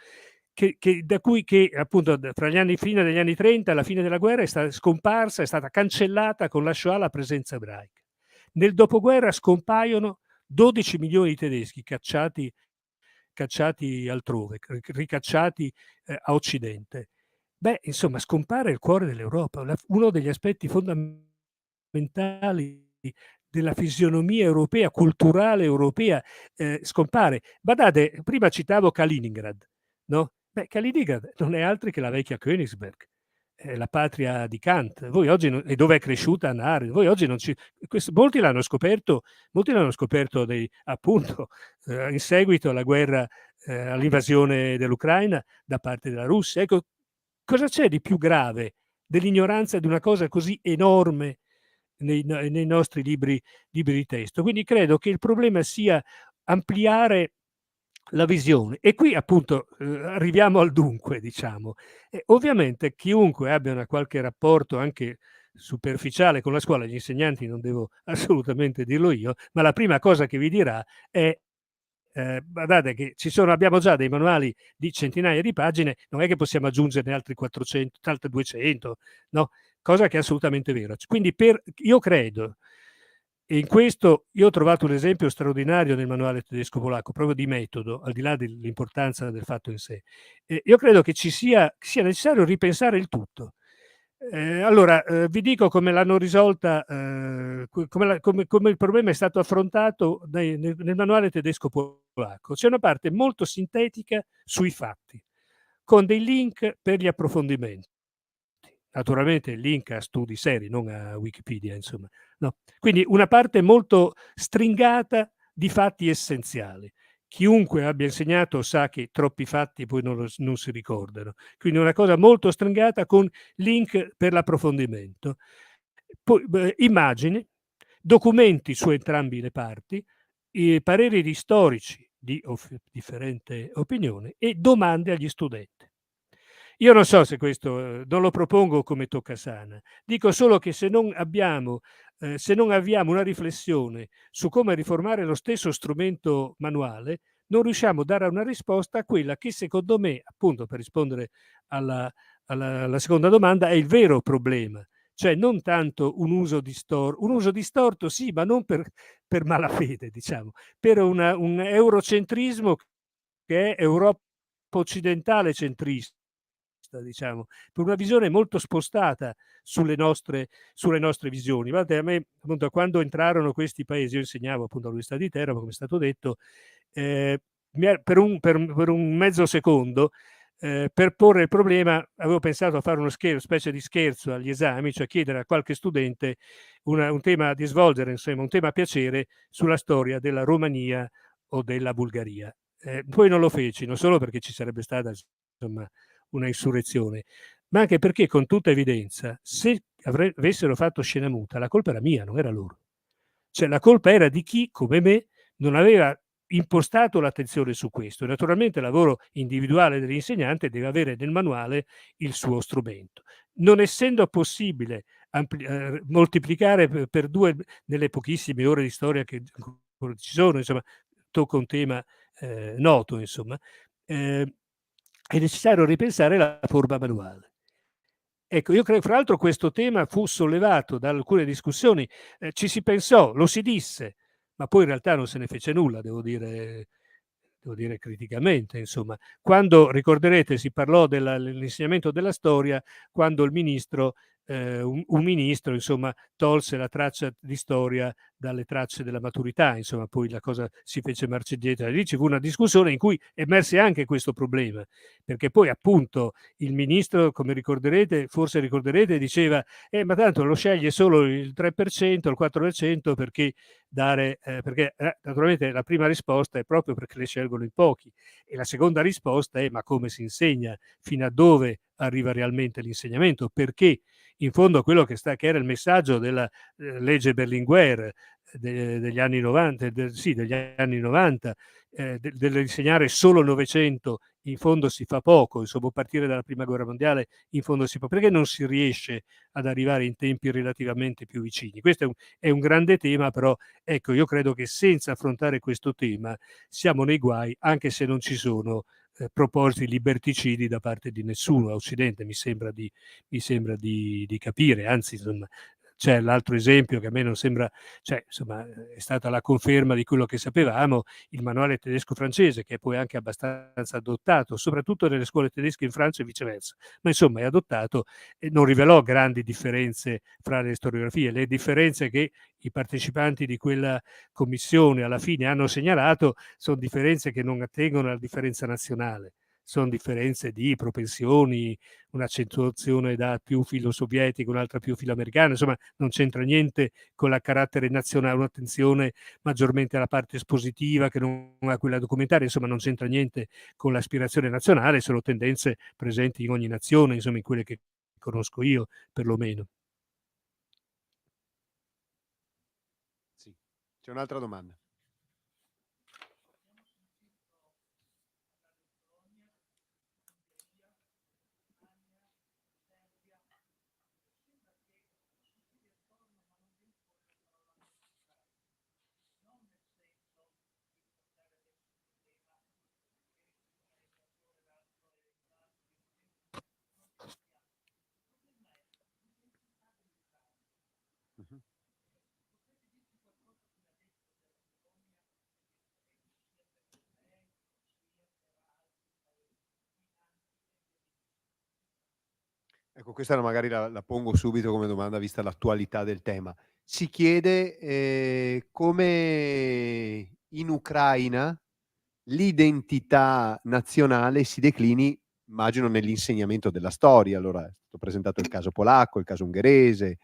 da cui appunto fra gli anni, fine degli anni 30 alla fine della guerra è stata scomparsa, è stata cancellata con la Shoah la presenza ebraica. Nel dopoguerra scompaiono 12 milioni di tedeschi cacciati altrove, ricacciati a occidente. Beh, insomma, scompare il cuore dell'Europa, uno degli aspetti fondamentali della fisionomia europea, culturale europea, scompare. Badate, prima citavo Kaliningrad, no? Beh, Kaliningrad non è altro che la vecchia Königsberg, la patria di Kant. Voi oggi e dove è cresciuta Hannah Arendt. Voi oggi non ci molti l'hanno scoperto appunto in seguito alla guerra, all'invasione dell'Ucraina da parte della Russia. Ecco, cosa c'è di più grave dell'ignoranza di una cosa così enorme nei nostri libri di testo? Quindi credo che il problema sia ampliare la visione. E qui appunto arriviamo al dunque, diciamo. Ovviamente chiunque abbia una qualche rapporto anche superficiale con la scuola, gli insegnanti non devo assolutamente dirlo io, ma la prima cosa che vi dirà è guardate che abbiamo già dei manuali di centinaia di pagine, non è che possiamo aggiungerne altri 400, altre 200, no? Cosa che è assolutamente vera. Quindi io credo, e in questo io ho trovato un esempio straordinario nel manuale tedesco-polacco, proprio di metodo, al di là dell'importanza del fatto in sé. Io credo che sia necessario ripensare il tutto. Allora, vi dico come l'hanno risolta, come il problema è stato affrontato nel manuale tedesco-polacco. C'è una parte molto sintetica sui fatti, con dei link per gli approfondimenti. Naturalmente il link a studi seri, non a Wikipedia, insomma. No. Quindi una parte molto stringata di fatti essenziali. Chiunque abbia insegnato sa che troppi fatti poi non si ricordano. Quindi una cosa molto stringata con link per l'approfondimento. Poi immagini, documenti su entrambi le parti, i pareri di storici di differente opinione e domande agli studenti. Io non so se questo, non lo propongo come toccasana, dico solo che se non avviamo una riflessione su come riformare lo stesso strumento manuale, non riusciamo a dare una risposta a quella che secondo me, appunto per rispondere alla seconda domanda, è il vero problema. Cioè non tanto un uso distorto sì, ma non per malafede, diciamo, per un eurocentrismo che è Europa occidentale centrista, diciamo, per una visione molto spostata sulle nostre visioni. Guardate, a me, appunto, quando entrarono questi paesi, io insegnavo appunto all'Università di Teramo, come è stato detto, per un mezzo secondo, per porre il problema, avevo pensato a fare una specie di scherzo agli esami, cioè chiedere a qualche studente un tema di svolgere, insomma, un tema a piacere sulla storia della Romania o della Bulgaria. Poi non lo feci, non solo perché ci sarebbe stata, insomma, una insurrezione, ma anche perché con tutta evidenza, se avessero fatto scena muta, la colpa era mia, non era loro. Cioè la colpa era di chi, come me, non aveva impostato l'attenzione su questo. Naturalmente il lavoro individuale dell'insegnante deve avere nel manuale il suo strumento. Non essendo possibile moltiplicare per 2 nelle pochissime ore di storia che ci sono, insomma, tocca un tema noto, insomma, è necessario ripensare la forma manuale. Ecco, io credo, fra l'altro questo tema fu sollevato da alcune discussioni, ci si pensò, lo si disse, ma poi in realtà non se ne fece nulla, devo dire criticamente, insomma. Quando, ricorderete, si parlò dell'insegnamento della storia, quando il ministro, un ministro, insomma, tolse la traccia di storia dalle tracce della maturità, insomma, poi la cosa si fece marcia indietro. E lì ci fu una discussione in cui emerse anche questo problema, perché poi appunto il ministro, come ricorderete, forse ricorderete, diceva ma tanto lo sceglie solo il 3%, il 4% perché naturalmente la prima risposta è proprio perché le scelgono in pochi, e la seconda risposta è ma come si insegna, fino a dove arriva realmente l'insegnamento, perché in fondo quello che era il messaggio della legge Berlinguer degli anni 90, degli anni 90, dell'insegnare solo il Novecento, in fondo si fa poco, insomma, a partire dalla prima guerra mondiale in fondo si fa, perché non si riesce ad arrivare in tempi relativamente più vicini. Questo è un grande tema, però ecco, io credo che senza affrontare questo tema siamo nei guai, anche se non ci sono propositi liberticidi da parte di nessuno a Occidente, mi sembra di capire, anzi, insomma, c'è l'altro esempio che a me non sembra, cioè, insomma, è stata la conferma di quello che sapevamo, il manuale tedesco-francese, che è poi anche abbastanza adottato, soprattutto nelle scuole tedesche in Francia e viceversa, ma insomma è adottato e non rivelò grandi differenze fra le storiografie. Le differenze che i partecipanti di quella commissione alla fine hanno segnalato sono differenze che non attengono alla differenza nazionale, sono differenze di propensioni, un'accentuazione da più filo sovietico, un'altra più filo americano, insomma non c'entra niente con la carattere nazionale, un'attenzione maggiormente alla parte espositiva che non a quella documentaria, insomma non c'entra niente con l'aspirazione nazionale, sono tendenze presenti in ogni nazione, insomma in quelle che conosco io perlomeno. Sì. C'è un'altra domanda. Ecco, questa magari la pongo subito come domanda, vista l'attualità del tema. Si chiede come in Ucraina l'identità nazionale si declini, immagino, nell'insegnamento della storia. Allora è stato presentato il caso polacco, il caso ungherese,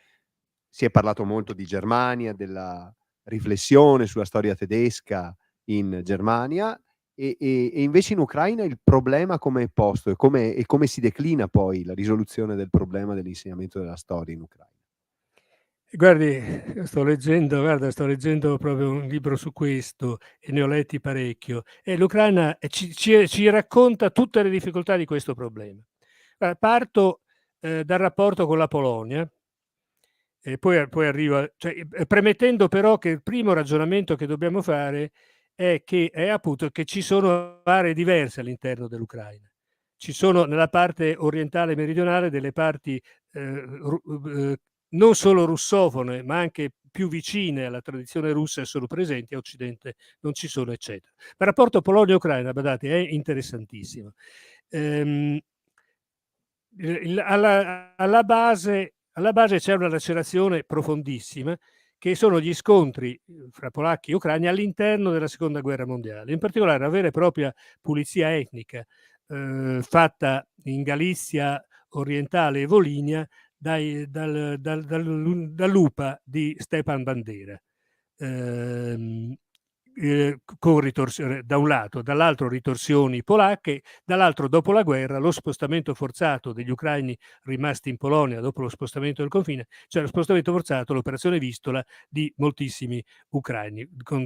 si è parlato molto di Germania, della riflessione sulla storia tedesca in Germania, e invece in Ucraina il problema come è posto e come si declina poi la risoluzione del problema dell'insegnamento della storia in Ucraina? Guardi, sto leggendo proprio un libro su questo e ne ho letti parecchio. E l'Ucraina ci racconta tutte le difficoltà di questo problema. Parto dal rapporto con la Polonia e poi arrivo, cioè, premettendo però che il primo ragionamento che dobbiamo fare è appunto che ci sono aree diverse all'interno dell'Ucraina. Ci sono nella parte orientale e meridionale delle parti non solo russofone, ma anche più vicine alla tradizione russa, sono presenti, a Occidente non ci sono, eccetera. Ma il rapporto Polonia-Ucraina, badate, è interessantissimo. Alla base c'è una lacerazione profondissima, che sono gli scontri fra polacchi e ucraini all'interno della seconda guerra mondiale, in particolare la vera e propria pulizia etnica fatta in Galizia orientale e Volinia dall'UPA di Stepan Bandera. da un lato, dall'altro ritorsioni polacche, dall'altro dopo la guerra lo spostamento forzato degli ucraini rimasti in Polonia dopo lo spostamento del confine, cioè lo spostamento forzato, l'operazione Vistola di moltissimi ucraini con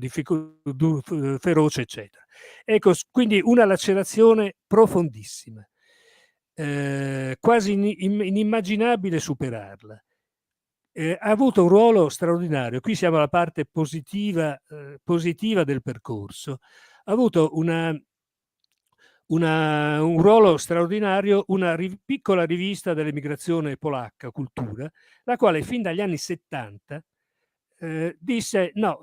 feroce, eccetera. Ecco, quindi una lacerazione profondissima, quasi inimmaginabile superarla. Ha avuto un ruolo straordinario. Qui siamo alla parte positiva del percorso. Ha avuto un ruolo straordinario una piccola rivista dell'emigrazione polacca, Cultura, la quale fin dagli anni 70 disse no,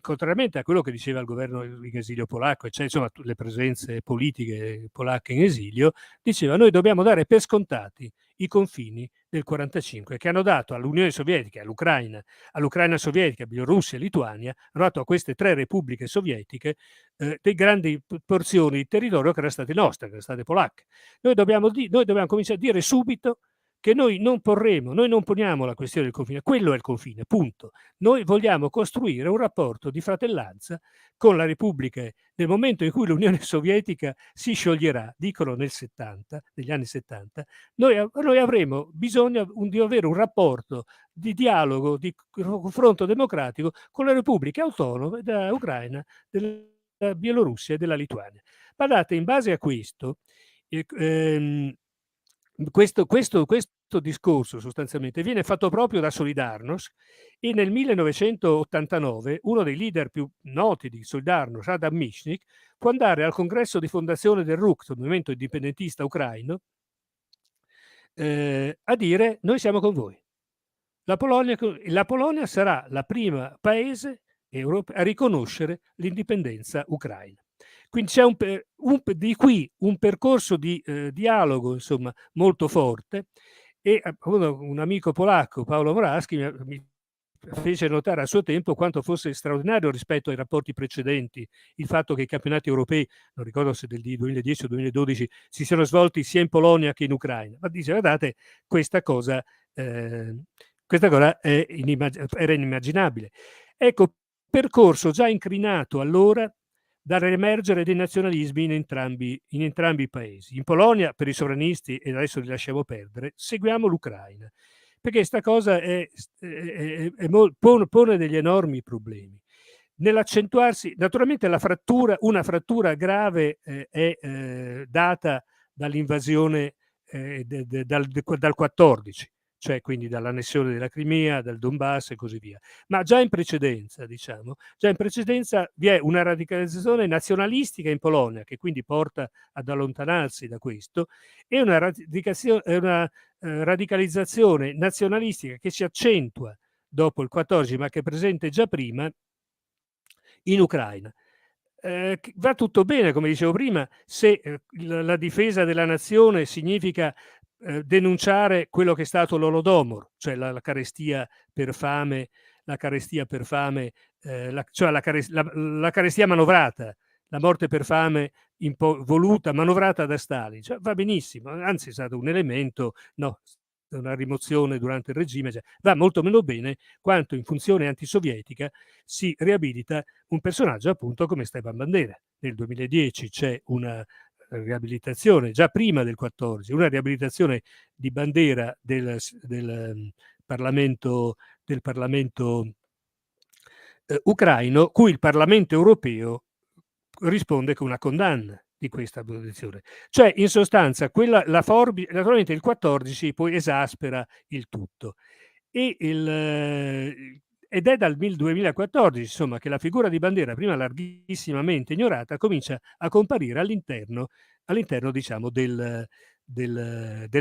contrariamente a quello che diceva il governo in esilio polacco, cioè insomma le presenze politiche polacche in esilio, diceva noi dobbiamo dare per scontati i confini del 45 che hanno dato all'Unione Sovietica, all'Ucraina sovietica, Bielorussia e Lituania, hanno dato a queste 3 repubbliche sovietiche dei grandi porzioni di territorio che erano state nostre, che erano state polacche. Noi dobbiamo cominciare a dire subito che noi non poniamo la questione del confine, quello è il confine, punto. Noi vogliamo costruire un rapporto di fratellanza con la Repubblica nel momento in cui l'Unione Sovietica si scioglierà, dicono negli anni 70, noi avremo bisogno di avere un rapporto di dialogo, di confronto democratico con le repubbliche autonome della Ucraina, della Bielorussia e della Lituania. Guardate, in base a questo, questo discorso sostanzialmente viene fatto proprio da Solidarnosc e nel 1989 uno dei leader più noti di Solidarnosc, Adam Michnik, può andare al congresso di fondazione del RUK, il movimento indipendentista ucraino, a dire noi siamo con voi. La Polonia sarà la prima paese a riconoscere l'indipendenza ucraina. Quindi c'è di qui un percorso di dialogo, insomma, molto forte, e un amico polacco, Paolo Morawski, mi fece notare a suo tempo quanto fosse straordinario rispetto ai rapporti precedenti il fatto che i campionati europei, non ricordo se del 2010 o 2012, si siano svolti sia in Polonia che in Ucraina, ma dice guardate questa cosa era inimmaginabile. Ecco, percorso già incrinato allora dal riemergere dei nazionalismi in entrambi i paesi. In Polonia, per i sovranisti, e adesso li lasciamo perdere, seguiamo l'Ucraina, perché questa cosa pone degli enormi problemi. Nell'accentuarsi, naturalmente una frattura grave è data dall'invasione dal 14, cioè quindi dall'annessione della Crimea, dal Donbass e così via. Ma già in precedenza vi è una radicalizzazione nazionalistica in Polonia, che quindi porta ad allontanarsi da questo, e una radicalizzazione nazionalistica che si accentua dopo il 14, ma che è presente già prima in Ucraina. Va tutto bene, come dicevo prima, se la difesa della nazione significa denunciare quello che è stato l'Olodomor, cioè la carestia per fame, cioè la carestia manovrata, la morte per fame voluta, manovrata da Stalin. Cioè, va benissimo, anzi è stato un elemento, una rimozione durante il regime, cioè, va molto meno bene quanto in funzione antisovietica si riabilita un personaggio appunto come Stepan Bandera. Nel 2010 c'è una riabilitazione, già prima del 14, una riabilitazione di Bandera del Parlamento ucraino, cui il Parlamento europeo risponde con una condanna di questa posizione. Cioè, in sostanza, naturalmente il 14 poi esaspera il tutto. Ed è dal 2014, insomma, che la figura di Bandera, prima larghissimamente ignorata, comincia a comparire all'interno diciamo, delle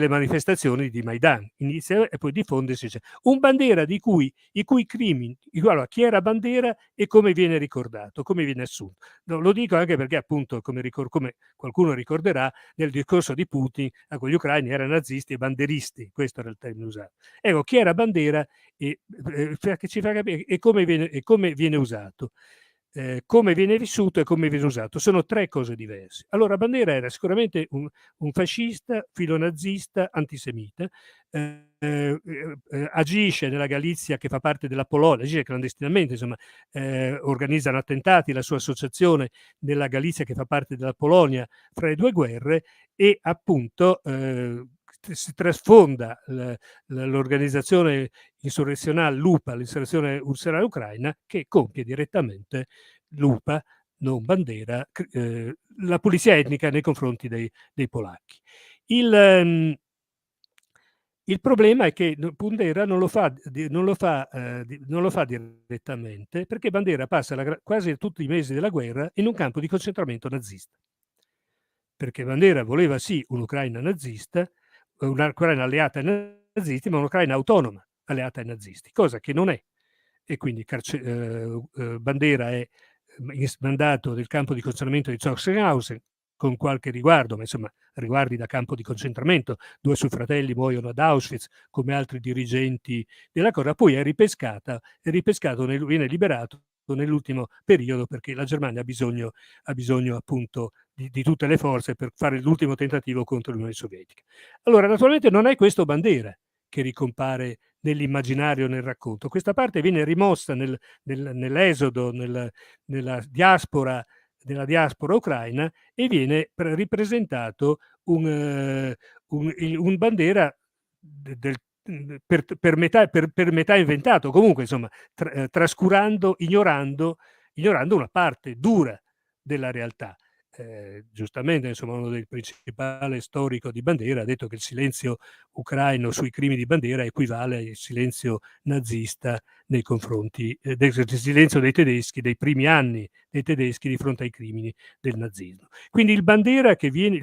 manifestazioni di Maidan. Inizia e poi diffondersi. Un Bandera i cui crimini, allora, chi era Bandera e come viene ricordato, come viene assunto. No, lo dico anche perché appunto, come qualcuno ricorderà, nel discorso di Putin a quegli ucraini erano nazisti e banderisti, questo era il termine usato. Ecco, chi era Bandera che ci fa capire e come viene usato. come viene vissuto e come viene usato. Sono 3 cose diverse. Allora Bandera era sicuramente un fascista, filonazista, antisemita, agisce nella Galizia che fa parte della Polonia, agisce clandestinamente, insomma, organizzano attentati, la sua associazione nella Galizia che fa parte della Polonia fra le 2 guerre e appunto si trasfonda l'organizzazione insurrezionale l'UPA, l'insurrezione insurrezionale ucraina, che compie direttamente l'UPA, non Bandera, la pulizia etnica nei confronti dei polacchi. Il problema è che Bandera non lo fa direttamente, perché Bandera passa quasi tutti i mesi della guerra in un campo di concentramento nazista. Perché Bandera voleva sì un'Ucraina nazista, un'Ucraina alleata ai nazisti, ma un'Ucraina autonoma alleata ai nazisti, cosa che non è. E quindi Bandera è mandato nel campo di concentramento di Sachsenhausen, con qualche riguardo, ma insomma riguardi da campo di concentramento, 2 suoi fratelli muoiono ad Auschwitz come altri dirigenti della cosa, poi è ripescato, viene liberato nell'ultimo periodo perché la Germania ha bisogno appunto di tutte le forze per fare l'ultimo tentativo contro l'Unione Sovietica. Allora naturalmente non è questo Bandera che ricompare nell'immaginario, nel racconto. Questa parte viene rimossa nell'esodo, nella diaspora ucraina e viene ripresentato un Bandera per metà inventato, comunque insomma trascurando, ignorando una parte dura della realtà. Giustamente insomma uno dei principali storico di Bandera ha detto che il silenzio ucraino sui crimini di Bandera equivale al silenzio nazista nei confronti del silenzio dei tedeschi, dei primi anni dei tedeschi di fronte ai crimini del nazismo. Quindi il Bandera che viene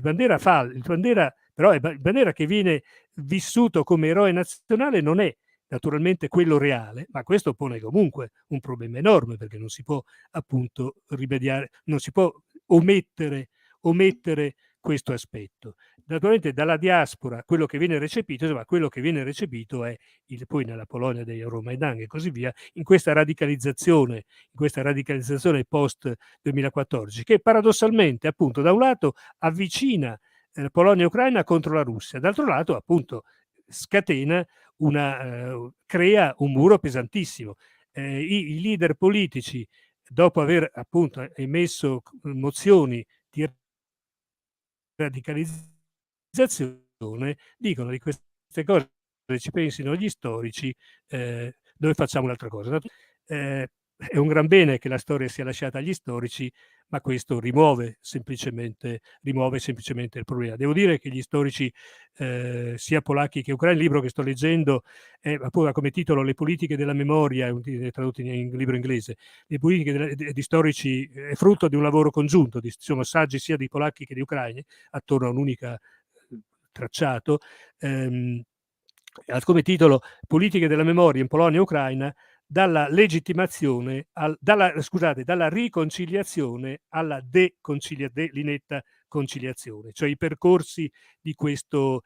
vissuto come eroe nazionale non è naturalmente quello reale, ma questo pone comunque un problema enorme perché non si può appunto rimediare, non si può omettere questo aspetto. Naturalmente dalla diaspora quello che viene recepito è poi nella Polonia degli Euromaidan e così via, in questa radicalizzazione post 2014, che paradossalmente appunto da un lato avvicina Polonia e Ucraina contro la Russia, d'altro lato appunto scatena crea un muro pesantissimo. I leader politici, dopo aver appunto emesso mozioni di radicalizzazione, dicono di queste cose ci pensino gli storici, noi facciamo un'altra cosa. È un gran bene che la storia sia lasciata agli storici, ma questo rimuove semplicemente il problema. Devo dire che gli storici, sia polacchi che ucraini, il libro che sto leggendo appunto come titolo Le politiche della memoria, è tradotto in libro inglese, le politiche di storici è frutto di un lavoro congiunto, sono saggi sia di polacchi che di ucraini, attorno a un'unica tracciato. Come titolo Politiche della memoria in Polonia e Ucraina, dalla riconciliazione alla delinetta conciliazione, cioè i percorsi di questo.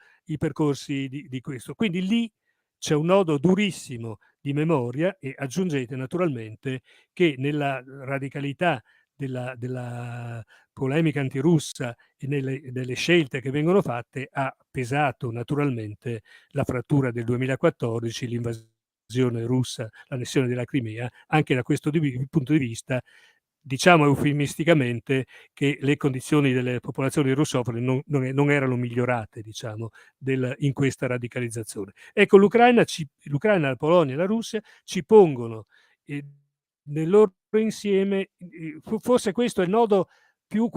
Quindi lì c'è un nodo durissimo di memoria e aggiungete naturalmente che nella radicalità della polemica antirussa e delle scelte che vengono fatte ha pesato naturalmente la frattura del 2014, l'invasione russa, l'annessione della Crimea. Anche da questo punto di vista diciamo eufemisticamente che le condizioni delle popolazioni russofone non erano migliorate, diciamo, in questa radicalizzazione. Ecco, l'Ucraina, la Polonia e la Russia ci pongono nel loro insieme, forse questo è il nodo più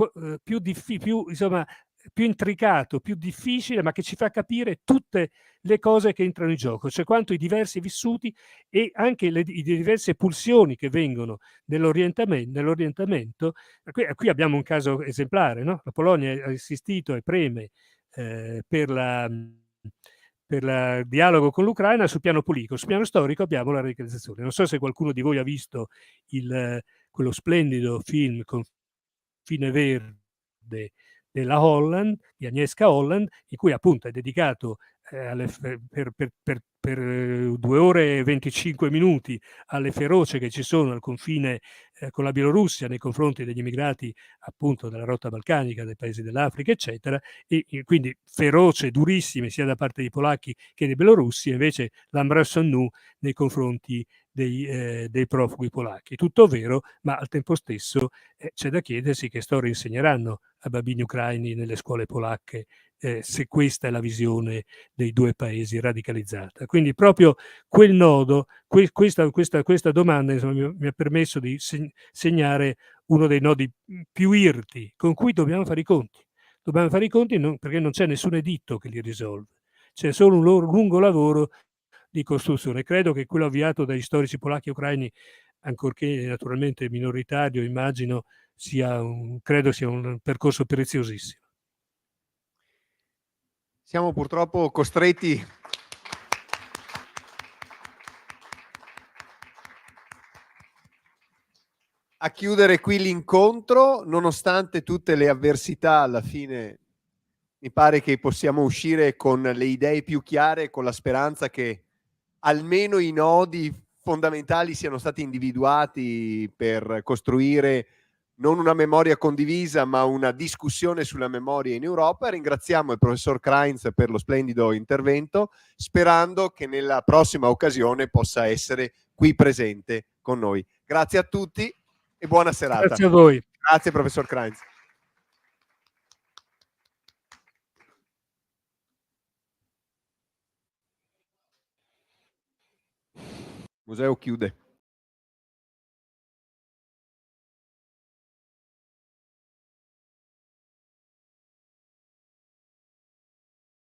intricato, più difficile, ma che ci fa capire tutte le cose che entrano in gioco, cioè quanto i diversi vissuti e anche le diverse pulsioni che vengono nell'orientamento. Qui abbiamo un caso esemplare, no? La Polonia ha insistito e preme per il dialogo con l'Ucraina sul piano politico. Sul piano storico abbiamo la radicalizzazione. Non so se qualcuno di voi ha visto quello splendido film Confine Verde di Agnieszka Holland, in cui appunto è dedicato per per 2 ore e 25 minuti alle feroce che ci sono al confine con la Bielorussia nei confronti degli immigrati appunto della rotta balcanica, dei paesi dell'Africa, eccetera, e quindi feroce, durissime sia da parte dei polacchi che dei belorussi, e invece l'embrassade-nous nei confronti dei profughi polacchi. Tutto vero, ma al tempo stesso c'è da chiedersi che storia insegneranno a bambini ucraini nelle scuole polacche se questa è la visione dei due paesi radicalizzata. Quindi proprio quel nodo, questa domanda insomma, mi ha permesso di segnare uno dei nodi più irti con cui dobbiamo fare i conti. Dobbiamo fare i conti perché non c'è nessun editto che li risolve, c'è solo un lungo lavoro di costruzione. Credo che quello avviato dagli storici polacchi e ucraini, ancorché naturalmente minoritario, immagino, credo sia un percorso preziosissimo. Siamo purtroppo costretti a chiudere qui l'incontro, nonostante tutte le avversità. Alla fine mi pare che possiamo uscire con le idee più chiare, con la speranza che almeno i nodi fondamentali siano stati individuati per costruire non una memoria condivisa, ma una discussione sulla memoria in Europa. Ringraziamo il professor Krainz per lo splendido intervento, sperando che nella prossima occasione possa essere qui presente con noi. Grazie a tutti e buona serata. Grazie a voi. Grazie professor Krainz. Museo chiude.